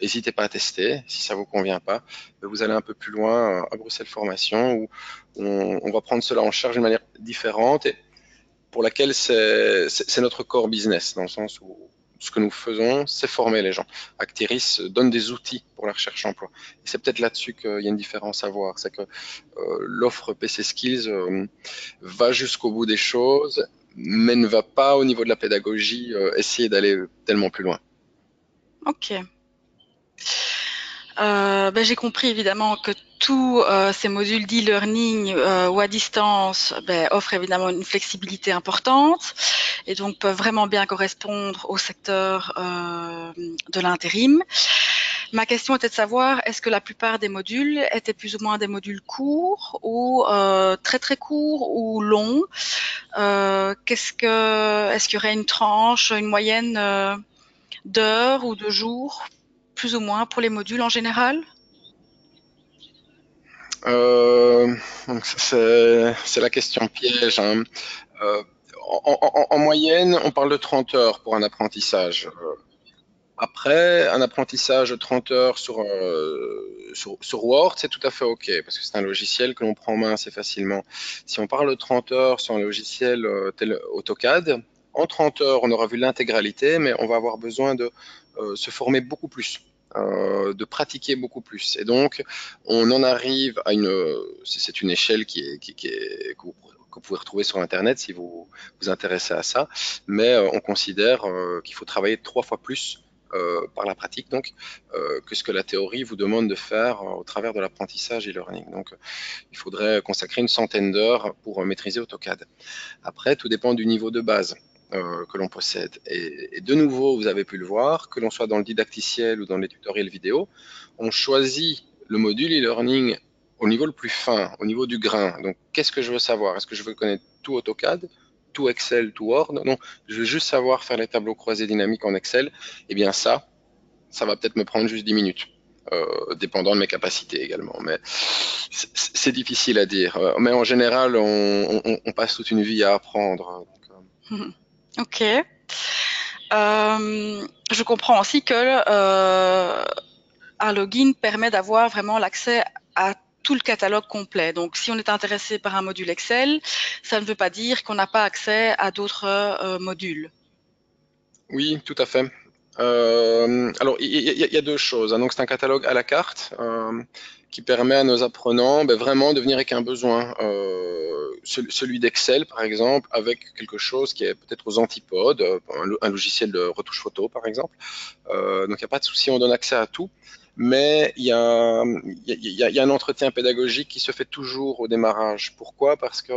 N'hésitez pas à tester. Si ça vous convient pas, vous allez un peu plus loin à Bruxelles Formation où on va prendre cela en charge d'une manière différente et pour laquelle c'est notre core business, dans le sens où ce que nous faisons, c'est former les gens. Acteris donne des outils pour la recherche emploi. Et c'est peut-être là-dessus qu'il y a une différence à voir. C'est que l'offre PC Skills va jusqu'au bout des choses, mais ne va pas au niveau de la pédagogie essayer d'aller tellement plus loin. Ok. J'ai compris évidemment que tous ces modules d'e-learning ou à distance offrent évidemment une flexibilité importante et donc peuvent vraiment bien correspondre au secteur de l'intérim. Ma question était de savoir, est-ce que la plupart des modules étaient plus ou moins des modules courts ou très très courts ou longs? Est-ce qu'il y aurait une tranche, une moyenne d'heures ou de jours, plus ou moins pour les modules en général? Donc c'est la question piège, hein. Euh, en moyenne, on parle de 30 heures pour un apprentissage. Après, un apprentissage de 30 heures sur Word, c'est tout à fait OK, parce que c'est un logiciel que l'on prend en main assez facilement. Si on parle de 30 heures sur un logiciel tel AutoCAD, en 30 heures, on aura vu l'intégralité, mais on va avoir besoin de se former beaucoup plus, de pratiquer beaucoup plus. Et donc, on en arrive à c'est une échelle que vous pouvez retrouver sur Internet si vous vous intéressez à ça, mais on considère qu'il faut travailler 3 fois plus par la pratique donc que ce que la théorie vous demande de faire au travers de l'apprentissage e-learning. Donc il faudrait consacrer une centaine d'heures pour maîtriser AutoCAD. Après, tout dépend du niveau de base que l'on possède. Et de nouveau, vous avez pu le voir, que l'on soit dans le didacticiel ou dans les tutoriels vidéo, on choisit le module e-learning au niveau le plus fin, au niveau du grain. Donc, qu'est-ce que je veux savoir? Est-ce que je veux connaître tout AutoCAD, tout Excel, tout Word? Non, je veux juste savoir faire les tableaux croisés dynamiques en Excel. Eh bien, ça va peut-être me prendre juste 10 minutes. Dépendant de mes capacités également. Mais c'est difficile à dire. Mais en général, on passe toute une vie à apprendre. Ok. Je comprends aussi que un login permet d'avoir vraiment l'accès à tout le catalogue complet. Donc, si on est intéressé par un module Excel, ça ne veut pas dire qu'on n'a pas accès à d'autres modules. Oui, tout à fait. Alors, il y a deux choses, hein. Donc, c'est un catalogue à la carte qui permet à nos apprenants vraiment de venir avec un besoin. Celui d'Excel, par exemple, avec quelque chose qui est peut-être aux antipodes, un logiciel de retouche photo, par exemple. Donc, il n'y a pas de souci, on donne accès à tout. Mais il y a un entretien pédagogique qui se fait toujours au démarrage. Pourquoi? Parce que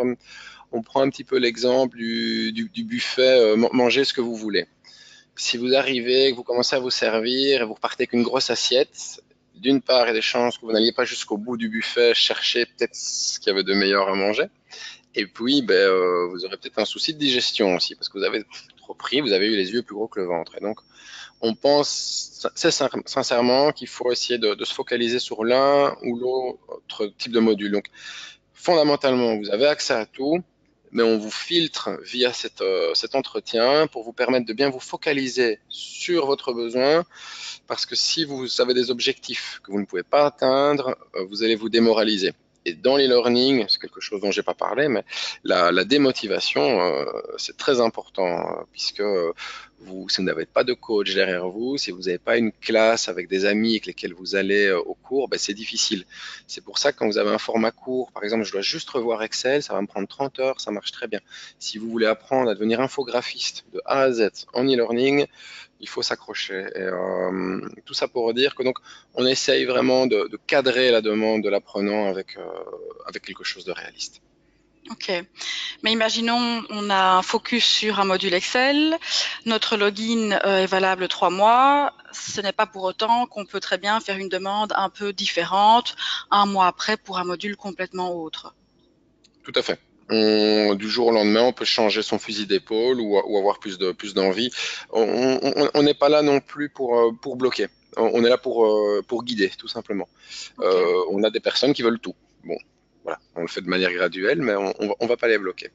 on prend un petit peu l'exemple du buffet, mangez ce que vous voulez. Si vous arrivez, que vous commencez à vous servir et vous repartez avec une grosse assiette, d'une part, il y a des chances que vous n'alliez pas jusqu'au bout du buffet chercher peut-être ce qu'il y avait de meilleur à manger. Et puis, vous aurez peut-être un souci de digestion aussi, parce que vous avez trop pris, vous avez eu les yeux plus gros que le ventre. Et donc, on pense sincèrement qu'il faut essayer de se focaliser sur l'un ou l'autre type de module. Donc, fondamentalement, vous avez accès à tout, mais on vous filtre via cet entretien pour vous permettre de bien vous focaliser sur votre besoin, parce que si vous avez des objectifs que vous ne pouvez pas atteindre, vous allez vous démoraliser. Et dans l'e-learning, c'est quelque chose dont j'ai pas parlé, mais la démotivation, c'est très important, puisque si vous n'avez pas de coach derrière vous, si vous n'avez pas une classe avec des amis avec lesquels vous allez au cours, c'est difficile. C'est pour ça que quand vous avez un format court, par exemple, je dois juste revoir Excel, ça va me prendre 30 heures, ça marche très bien. Si vous voulez apprendre à devenir infographiste de A à Z en e-learning, il faut s'accrocher. Tout ça pour dire que donc on essaye vraiment de cadrer la demande de l'apprenant avec quelque chose de réaliste. Ok. Mais imaginons, on a un focus sur un module Excel, notre login est valable 3 mois. Ce n'est pas pour autant qu'on peut très bien faire une demande un peu différente un mois après pour un module complètement autre. Tout à fait. Du jour au lendemain, on peut changer son fusil d'épaule ou avoir plus d'envie. On n'est pas là non plus pour bloquer. On est là pour guider, tout simplement. Ok. On a des personnes qui veulent tout. Bon, voilà, on le fait de manière graduelle, mais on va pas les bloquer.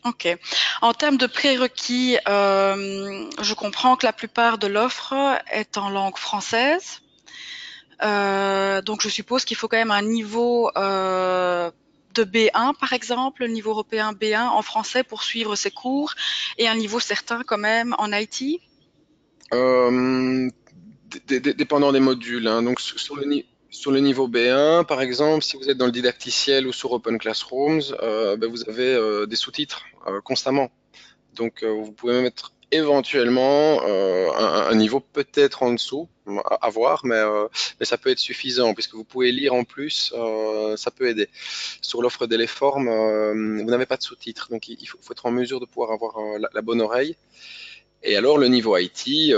Ok. En termes de prérequis, je comprends que la plupart de l'offre est en langue française. Donc je suppose qu'il faut quand même un niveau de B1 par exemple, le niveau européen B1 en français pour suivre ces cours et un niveau certain quand même en IT. Euh, Dépendant des modules, hein. Donc sur le niveau B1, par exemple, si vous êtes dans le didacticiel ou sur Open Classrooms, vous avez des sous-titres constamment. Donc vous pouvez même être éventuellement un niveau peut-être en dessous, à voir, mais ça peut être suffisant puisque vous pouvez lire en plus, ça peut aider. Sur l'offre d'Eleform, vous n'avez pas de sous-titres, donc faut être en mesure de pouvoir avoir la bonne oreille. Et alors le niveau IT,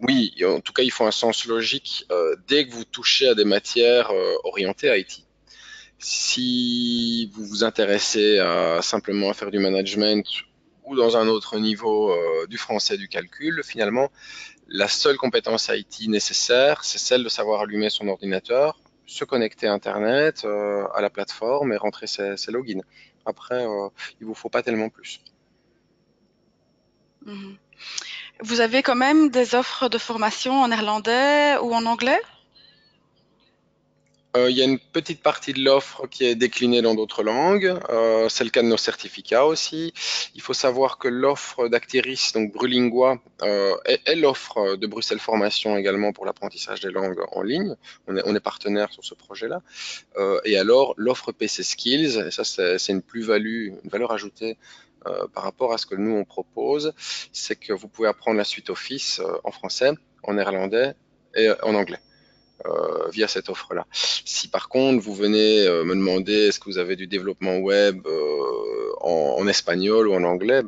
oui, en tout cas il faut un sens logique dès que vous touchez à des matières orientées IT. Si vous vous intéressez simplement à faire du management ou dans un autre niveau du français du calcul, finalement, la seule compétence IT nécessaire, c'est celle de savoir allumer son ordinateur, se connecter à Internet, à la plateforme et rentrer ses logins. Après, il vous faut pas tellement plus. Mhm. Vous avez quand même des offres de formation en néerlandais ou en anglais? Il y a une petite partie de l'offre qui est déclinée dans d'autres langues. C'est le cas de nos certificats aussi. Il faut savoir que l'offre d'Actiris, donc Brulingua, est l'offre de Bruxelles Formation également pour l'apprentissage des langues en ligne. On est partenaire sur ce projet-là. Et alors, l'offre PC Skills, et ça c'est une plus-value, une valeur ajoutée par rapport à ce que nous on propose, c'est que vous pouvez apprendre la suite Office en français, en néerlandais et en anglais via cette offre-là. Si par contre vous venez me demander est-ce que vous avez du développement web en espagnol ou en anglais,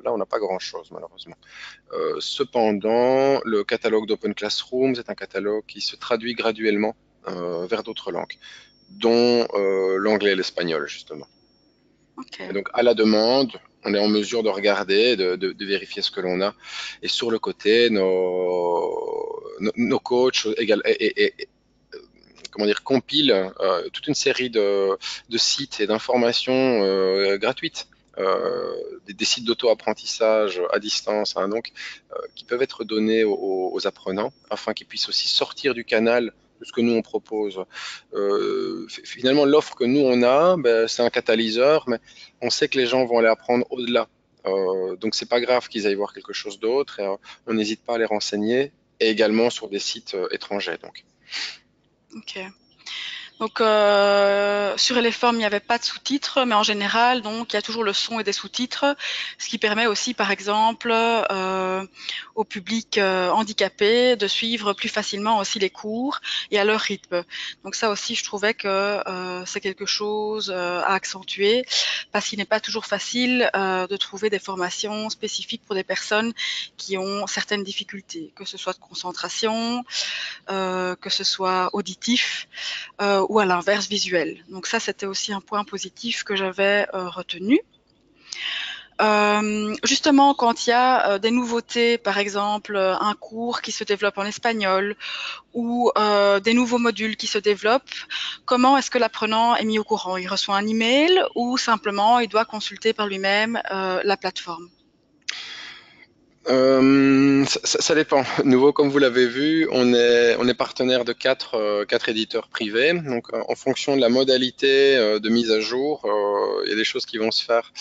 là on n'a pas grand-chose malheureusement. Cependant, le catalogue d'Open Classrooms est un catalogue qui se traduit graduellement vers d'autres langues, dont l'anglais et l'espagnol justement. Ok. Et donc à la demande, on est en mesure de regarder, de vérifier ce que l'on a. Et sur le côté, nos coachs comment dire, compilent toute une série de sites et d'informations gratuites. Des sites d'auto-apprentissage à distance, hein, donc, qui peuvent être donnés aux apprenants afin qu'ils puissent aussi sortir du canal de ce que nous on propose. Finalement, l'offre que nous on a, c'est un catalyseur, mais on sait que les gens vont aller apprendre au-delà. Donc c'est pas grave qu'ils aillent voir quelque chose d'autre et on n'hésite pas à les renseigner et également sur des sites étrangers. Donc. Ok. Donc sur les formes, il n'y avait pas de sous-titres, mais en général, donc il y a toujours le son et des sous-titres, ce qui permet aussi, par exemple, au public handicapé de suivre plus facilement aussi les cours et à leur rythme. Donc ça aussi, je trouvais que c'est quelque chose à accentuer parce qu'il n'est pas toujours facile de trouver des formations spécifiques pour des personnes qui ont certaines difficultés, que ce soit de concentration, que ce soit auditif ou à l'inverse visuel. Donc ça, c'était aussi un point positif que j'avais retenu. Justement, quand il y a des nouveautés, par exemple un cours qui se développe en espagnol ou des nouveaux modules qui se développent, comment est-ce que l'apprenant est mis au courant? Il reçoit un email ou simplement il doit consulter par lui-même la plateforme? Ça dépend. Nouveau, comme vous l'avez vu, on est partenaire de quatre éditeurs privés. Donc, en fonction de la modalité de mise à jour, il y a des choses qui vont se faire.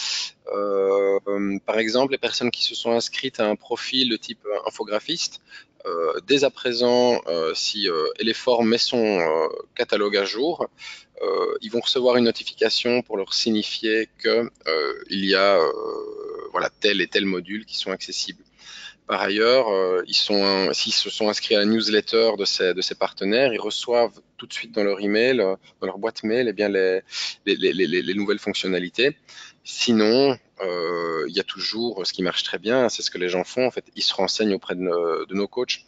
Par exemple, les personnes qui se sont inscrites à un profil de type infographiste, dès à présent, si Eleform met son catalogue à jour, ils vont recevoir une notification pour leur signifier que il y a voilà, tel et tel module qui sont accessibles. Par ailleurs, s'ils se sont inscrits à la newsletter de ces partenaires, ils reçoivent tout de suite dans leur email, dans leur boîte mail, eh bien les nouvelles fonctionnalités. Sinon, il y a toujours ce qui marche très bien, c'est ce que les gens font. En fait, ils se renseignent auprès de nos coachs.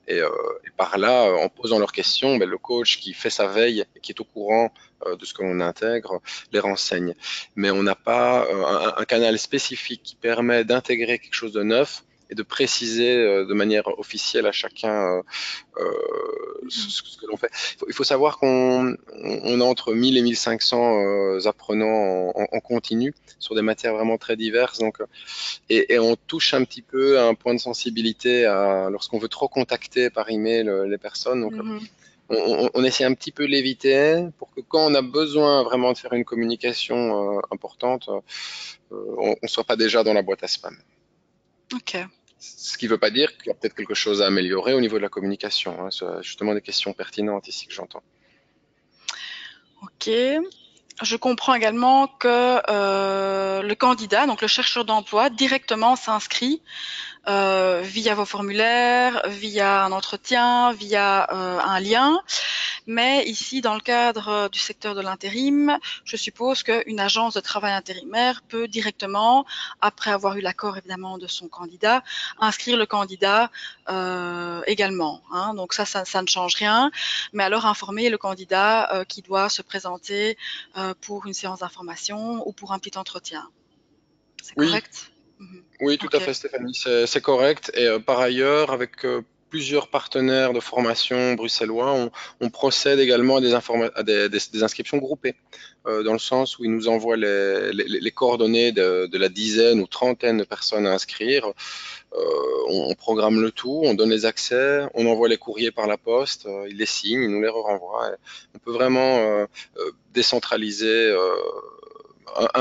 Et par là, en posant leurs questions, ben, le coach qui fait sa veille, qui est au courant de ce que l'on intègre, les renseigne. Mais on n'a pas un canal spécifique qui permet d'intégrer quelque chose de neuf et de préciser de manière officielle à chacun ce que l'on fait. Il faut savoir qu'on a entre 1000 et 1500 apprenants en continu sur des matières vraiment très diverses. Donc, et on touche un petit peu à un point de sensibilité lorsqu'on veut trop contacter par email les personnes. Donc, Mhm. on essaie un petit peu de l'éviter pour que quand on a besoin vraiment de faire une communication importante, on ne soit pas déjà dans la boîte à spam. Ok. Ce qui ne veut pas dire qu'il y a peut-être quelque chose à améliorer au niveau de la communication, hein. C'est justement des questions pertinentes ici que j'entends. Ok. Je comprends également que le candidat, donc le chercheur d'emploi, directement s'inscrit via vos formulaires, via un entretien, via un lien. Mais ici, dans le cadre du secteur de l'intérim, je suppose qu'une agence de travail intérimaire peut directement, après avoir eu l'accord évidemment de son candidat, inscrire le candidat également, hein. Donc ça ne change rien. Mais alors informer le candidat qui doit se présenter pour une séance d'information ou pour un petit entretien. C'est Oui, correct? Mhm. oui, tout à Ok. fait, Stéphanie, c'est correct. Et par ailleurs, avec plusieurs partenaires de formation bruxellois, on procède également à des inscriptions groupées, dans le sens où ils nous envoient les coordonnées de la dizaine ou trentaine de personnes à inscrire. On programme le tout, on donne les accès, on envoie les courriers par la poste, ils les signent, ils nous les renvoient. On peut vraiment décentraliser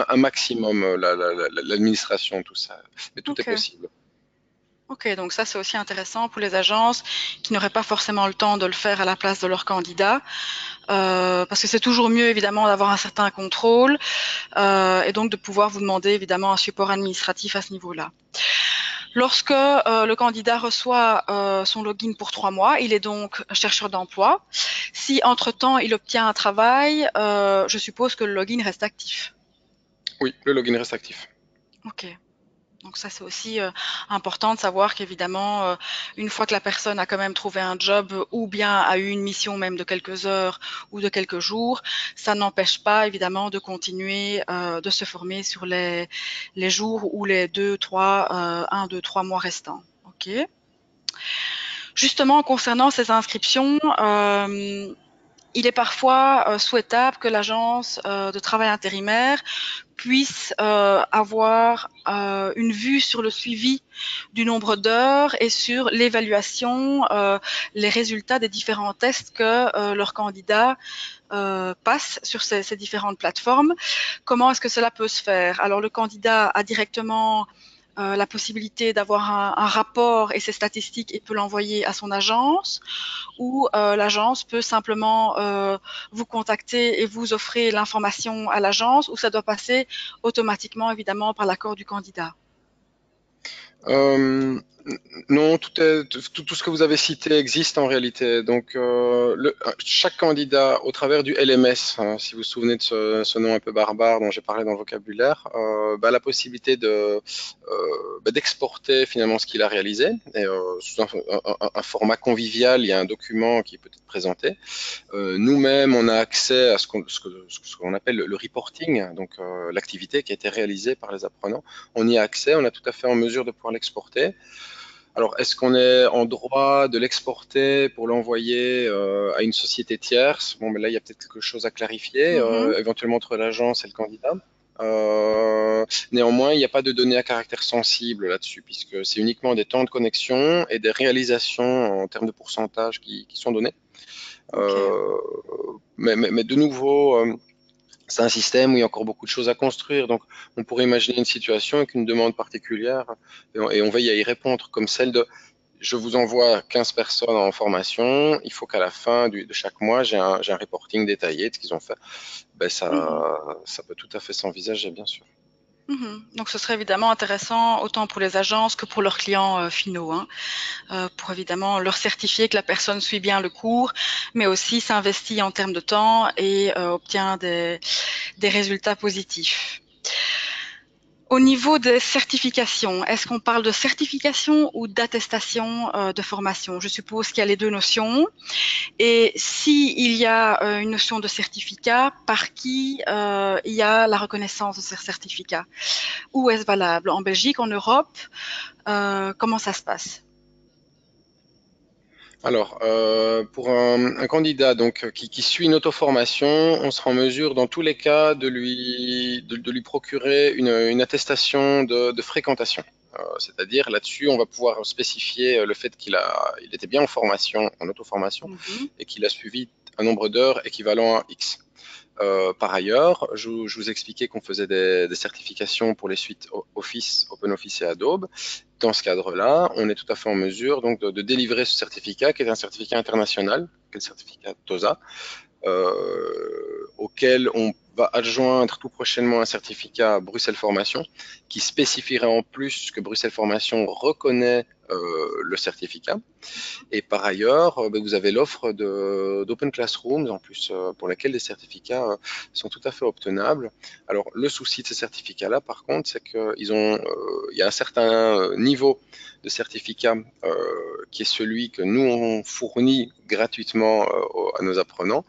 un maximum l'administration, tout ça. Mais tout est Ok. possible. Ok, donc ça c'est aussi intéressant pour les agences qui n'auraient pas forcément le temps de le faire à la place de leur candidat, parce que c'est toujours mieux évidemment d'avoir un certain contrôle et donc de pouvoir vous demander évidemment un support administratif à ce niveau-là. Lorsque le candidat reçoit son login pour 3 mois, il est donc chercheur d'emploi. Si entre-temps il obtient un travail, je suppose que le login reste actif. Oui, le login reste actif. Ok. Donc ça, c'est aussi important de savoir qu'évidemment, une fois que la personne a quand même trouvé un job ou bien a eu une mission même de quelques heures ou de quelques jours, ça n'empêche pas évidemment de continuer de se former sur les jours ou les 1, 2, 3 mois restants. Ok. Justement, concernant ces inscriptions, il est parfois souhaitable que l'agence de travail intérimaire puisse avoir une vue sur le suivi du nombre d'heures et sur l'évaluation, les résultats des différents tests que leurs candidats passent sur ces différentes plateformes. Comment est-ce que cela peut se faire? Alors le candidat a directement la possibilité d'avoir un rapport et ses statistiques et peut l'envoyer à son agence, ou l'agence peut simplement vous contacter et vous offrir l'information à l'agence, ou ça doit passer automatiquement évidemment par l'accord du candidat. Euh, Non, tout ce que vous avez cité existe en réalité. Donc, chaque candidat, au travers du LMS, hein, si vous vous souvenez de ce nom un peu barbare dont j'ai parlé dans le vocabulaire, a la possibilité d'exporter finalement ce qu'il a réalisé. Et, sous un format convivial, il y a un document qui peut être présenté. Nous-mêmes, on a accès à ce qu'on appelle le reporting, donc l'activité qui a été réalisée par les apprenants. On y a accès, on est tout à fait en mesure de pouvoir l'exporter. Alors, est-ce qu'on est en droit de l'exporter pour l'envoyer à une société tierce? Bon, mais là, il y a peut-être quelque chose à clarifier, Mhm. éventuellement entre l'agence et le candidat. Néanmoins, il n'y a pas de données à caractère sensible là-dessus, puisque c'est uniquement des temps de connexion et des réalisations en termes de pourcentage qui sont donnés. Ok. Euh, mais de nouveau, c'est un système où il y a encore beaucoup de choses à construire. Donc, on pourrait imaginer une situation avec une demande particulière et on veille à y répondre, comme celle de je vous envoie 15 personnes en formation, il faut qu'à la fin de chaque mois, j'ai un reporting détaillé de ce qu'ils ont fait. Ben, Mhm. ça peut tout à fait s'envisager, bien sûr. Mhm. Donc ce serait évidemment intéressant autant pour les agences que pour leurs clients finaux, hein, pour évidemment leur certifier que la personne suit bien le cours, mais aussi s'investit en termes de temps et obtient des résultats positifs. Au niveau des certifications, est-ce qu'on parle de certification ou d'attestation de formation? Je suppose qu'il y a les deux notions. Et s'il y a une notion de certificat, par qui il y a la reconnaissance de ces certificats? Où est-ce valable? En Belgique, en Europe? Comment ça se passe? Alors, pour un candidat donc qui suit une auto-formation, on sera en mesure, dans tous les cas, de lui procurer une attestation de fréquentation. C'est-à-dire là-dessus, on va pouvoir spécifier le fait il était bien en formation, en auto-formation, Mhm. et qu'il a suivi un nombre d'heures équivalent à X. Par ailleurs, je vous expliquais qu'on faisait des certifications pour les suites Office, OpenOffice et Adobe. Dans ce cadre-là, on est tout à fait en mesure donc de délivrer ce certificat, qui est un certificat international, qui est le certificat TOSA, auquel on va adjoindre tout prochainement un certificat Bruxelles Formation, qui spécifierait en plus que Bruxelles Formation reconnaît le certificat. Et par ailleurs, vous avez l'offre d'Open Classrooms, en plus, pour laquelle les certificats sont tout à fait obtenables. Alors, le souci de ces certificats-là, par contre, c'est il y a un certain niveau de certificat qui est celui que nous, on fournit gratuitement à nos apprenants.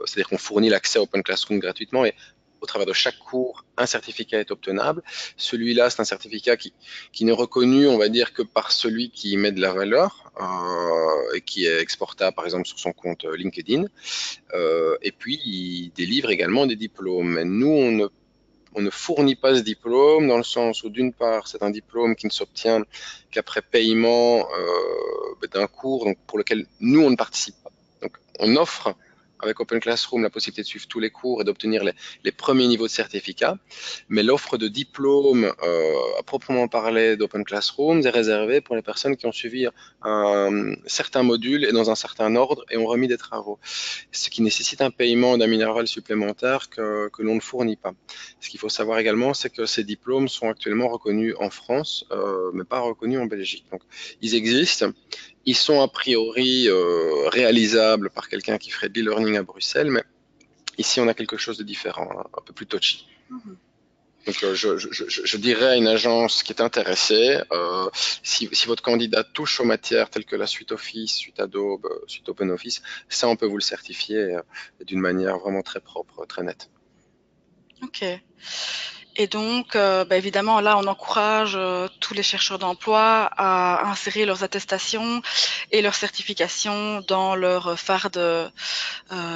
C'est-à-dire qu'on fournit l'accès à Open Classroom gratuitement et au travers de chaque cours, un certificat est obtenable. Celui-là, c'est un certificat qui n'est reconnu, on va dire, que par celui qui y met de la valeur et qui est exportable, par exemple, sur son compte LinkedIn. Et puis, il délivre également des diplômes. Mais nous, on ne fournit pas ce diplôme dans le sens où, d'une part, c'est un diplôme qui ne s'obtient qu'après paiement d'un cours donc, pour lequel nous, on ne participe pas. Donc, on offre avec Open Classroom la possibilité de suivre tous les cours et d'obtenir les premiers niveaux de certificat. Mais l'offre de diplôme à proprement parler d'Open Classroom est réservée pour les personnes qui ont suivi un certain module et dans un certain ordre et ont remis des travaux. Ce qui nécessite un paiement d'un minéral supplémentaire que l'on ne fournit pas. Ce qu'il faut savoir également, c'est que ces diplômes sont actuellement reconnus en France, mais pas reconnus en Belgique. Donc, ils existent. Ils sont a priori réalisables par quelqu'un qui ferait de l'e-learning à Bruxelles, mais ici, on a quelque chose de différent, hein, un peu plus touchy. Mhm. Donc, je dirais à une agence qui est intéressée, si votre candidat touche aux matières telles que la suite Office, suite Adobe, suite OpenOffice, ça, on peut vous le certifier d'une manière vraiment très propre, très nette. Ok. Et donc, évidemment, là, on encourage tous les chercheurs d'emploi à insérer leurs attestations et leurs certifications dans leur phare de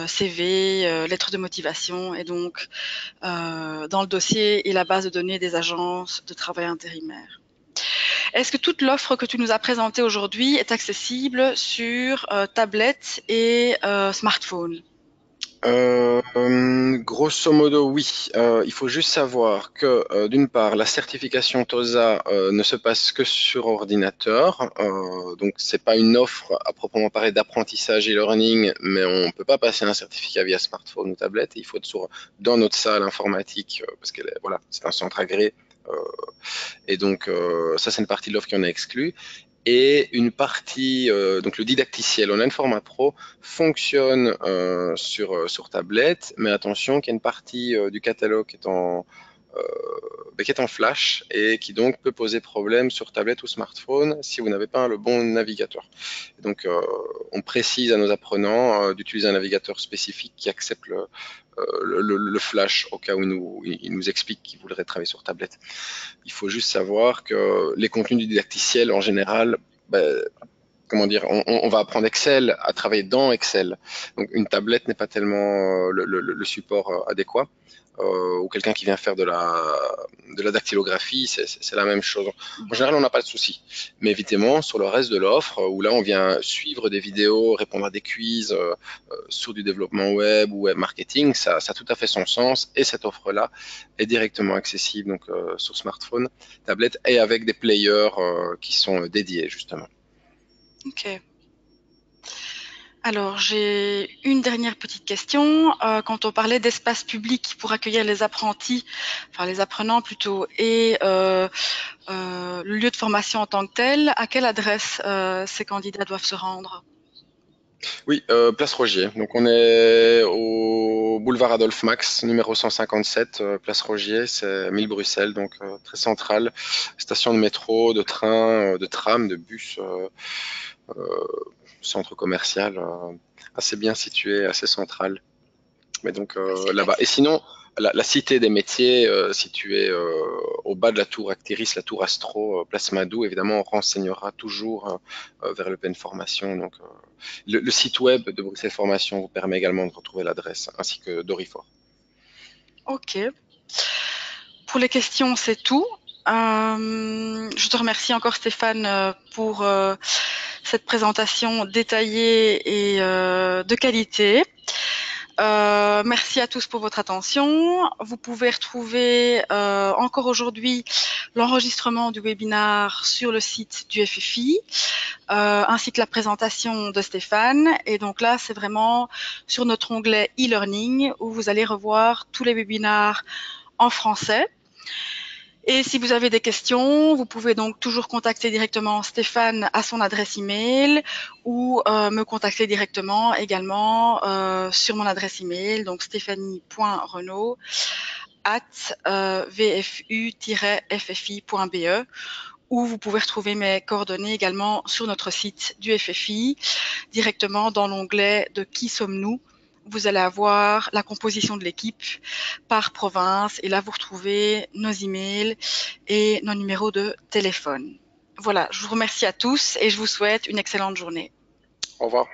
CV, lettre de motivation, et donc dans le dossier et la base de données des agences de travail intérimaire. Est-ce que toute l'offre que tu nous as présentée aujourd'hui est accessible sur tablette et smartphone? Grosso modo, oui. Il faut juste savoir que, d'une part, la certification TOSA ne se passe que sur ordinateur. Donc, c'est pas une offre à proprement parler d'apprentissage e-learning, mais on ne peut pas passer un certificat via smartphone ou tablette. Il faut être dans notre salle informatique parce voilà, c'est un centre agréé Et donc, ça, c'est une partie de l'offre qui en est exclue. Et une partie, donc le didacticiel en Format Pro fonctionne sur tablette, mais attention qu'il y a une partie du catalogue euh, qui est en flash et qui donc peut poser problème sur tablette ou smartphone si vous n'avez pas le bon navigateur. Donc, on précise à nos apprenants d'utiliser un navigateur spécifique qui accepte le flash au cas où il nous explique qu'il voudrait travailler sur tablette. Il faut juste savoir que les contenus du didacticiel, en général, ben, comment dire, on va apprendre Excel à travailler dans Excel. Donc une tablette n'est pas tellement le support adéquat. Ou quelqu'un qui vient faire de la dactylographie, c'est la même chose. En général, on n'a pas de souci. Mais évidemment, sur le reste de l'offre, où là, on vient suivre des vidéos, répondre à des quiz sur du développement web ou web marketing, ça a tout à fait son sens. Et cette offre-là est directement accessible donc, sur smartphone, tablette et avec des players qui sont dédiés, justement. Ok. Alors, j'ai une dernière petite question. Quand on parlait d'espace public pour accueillir les apprentis, enfin les apprenants plutôt, et le lieu de formation en tant que tel, à quelle adresse ces candidats doivent se rendre? Oui, place Rogier. Donc on est au boulevard Adolphe Max, numéro 157, place Rogier, c'est 1000 Bruxelles, donc très central. Station de métro, de train, de tram, de bus, euh, centre commercial, assez bien situé, assez central. Mais donc Ouais, c'est là-bas. Et pratique. sinon, la cité des métiers située au bas de la tour Actiris, la tour Astro, place Madou, évidemment, on renseignera toujours vers le pleine formation. Donc, le site web de Bruxelles Formation vous permet également de retrouver l'adresse, ainsi que Dorifor. Ok. Pour les questions, c'est tout. Je te remercie encore Stéphane pour cette présentation détaillée et de qualité. Merci à tous pour votre attention. Vous pouvez retrouver encore aujourd'hui l'enregistrement du webinar sur le site du FFI, ainsi que la présentation de Stéphane. Et donc là, c'est vraiment sur notre onglet e-learning où vous allez revoir tous les webinars en français. Et si vous avez des questions, vous pouvez donc toujours contacter directement Stéphane à son adresse email ou me contacter directement également sur mon adresse email, donc stephanie.renaud@vfu-ffi.be, ou vous pouvez retrouver mes coordonnées également sur notre site du FFI, directement dans l'onglet de Qui sommes-nous. Vous allez avoir la composition de l'équipe par province et là vous retrouvez nos emails et nos numéros de téléphone. Voilà, je vous remercie à tous et je vous souhaite une excellente journée. Au revoir.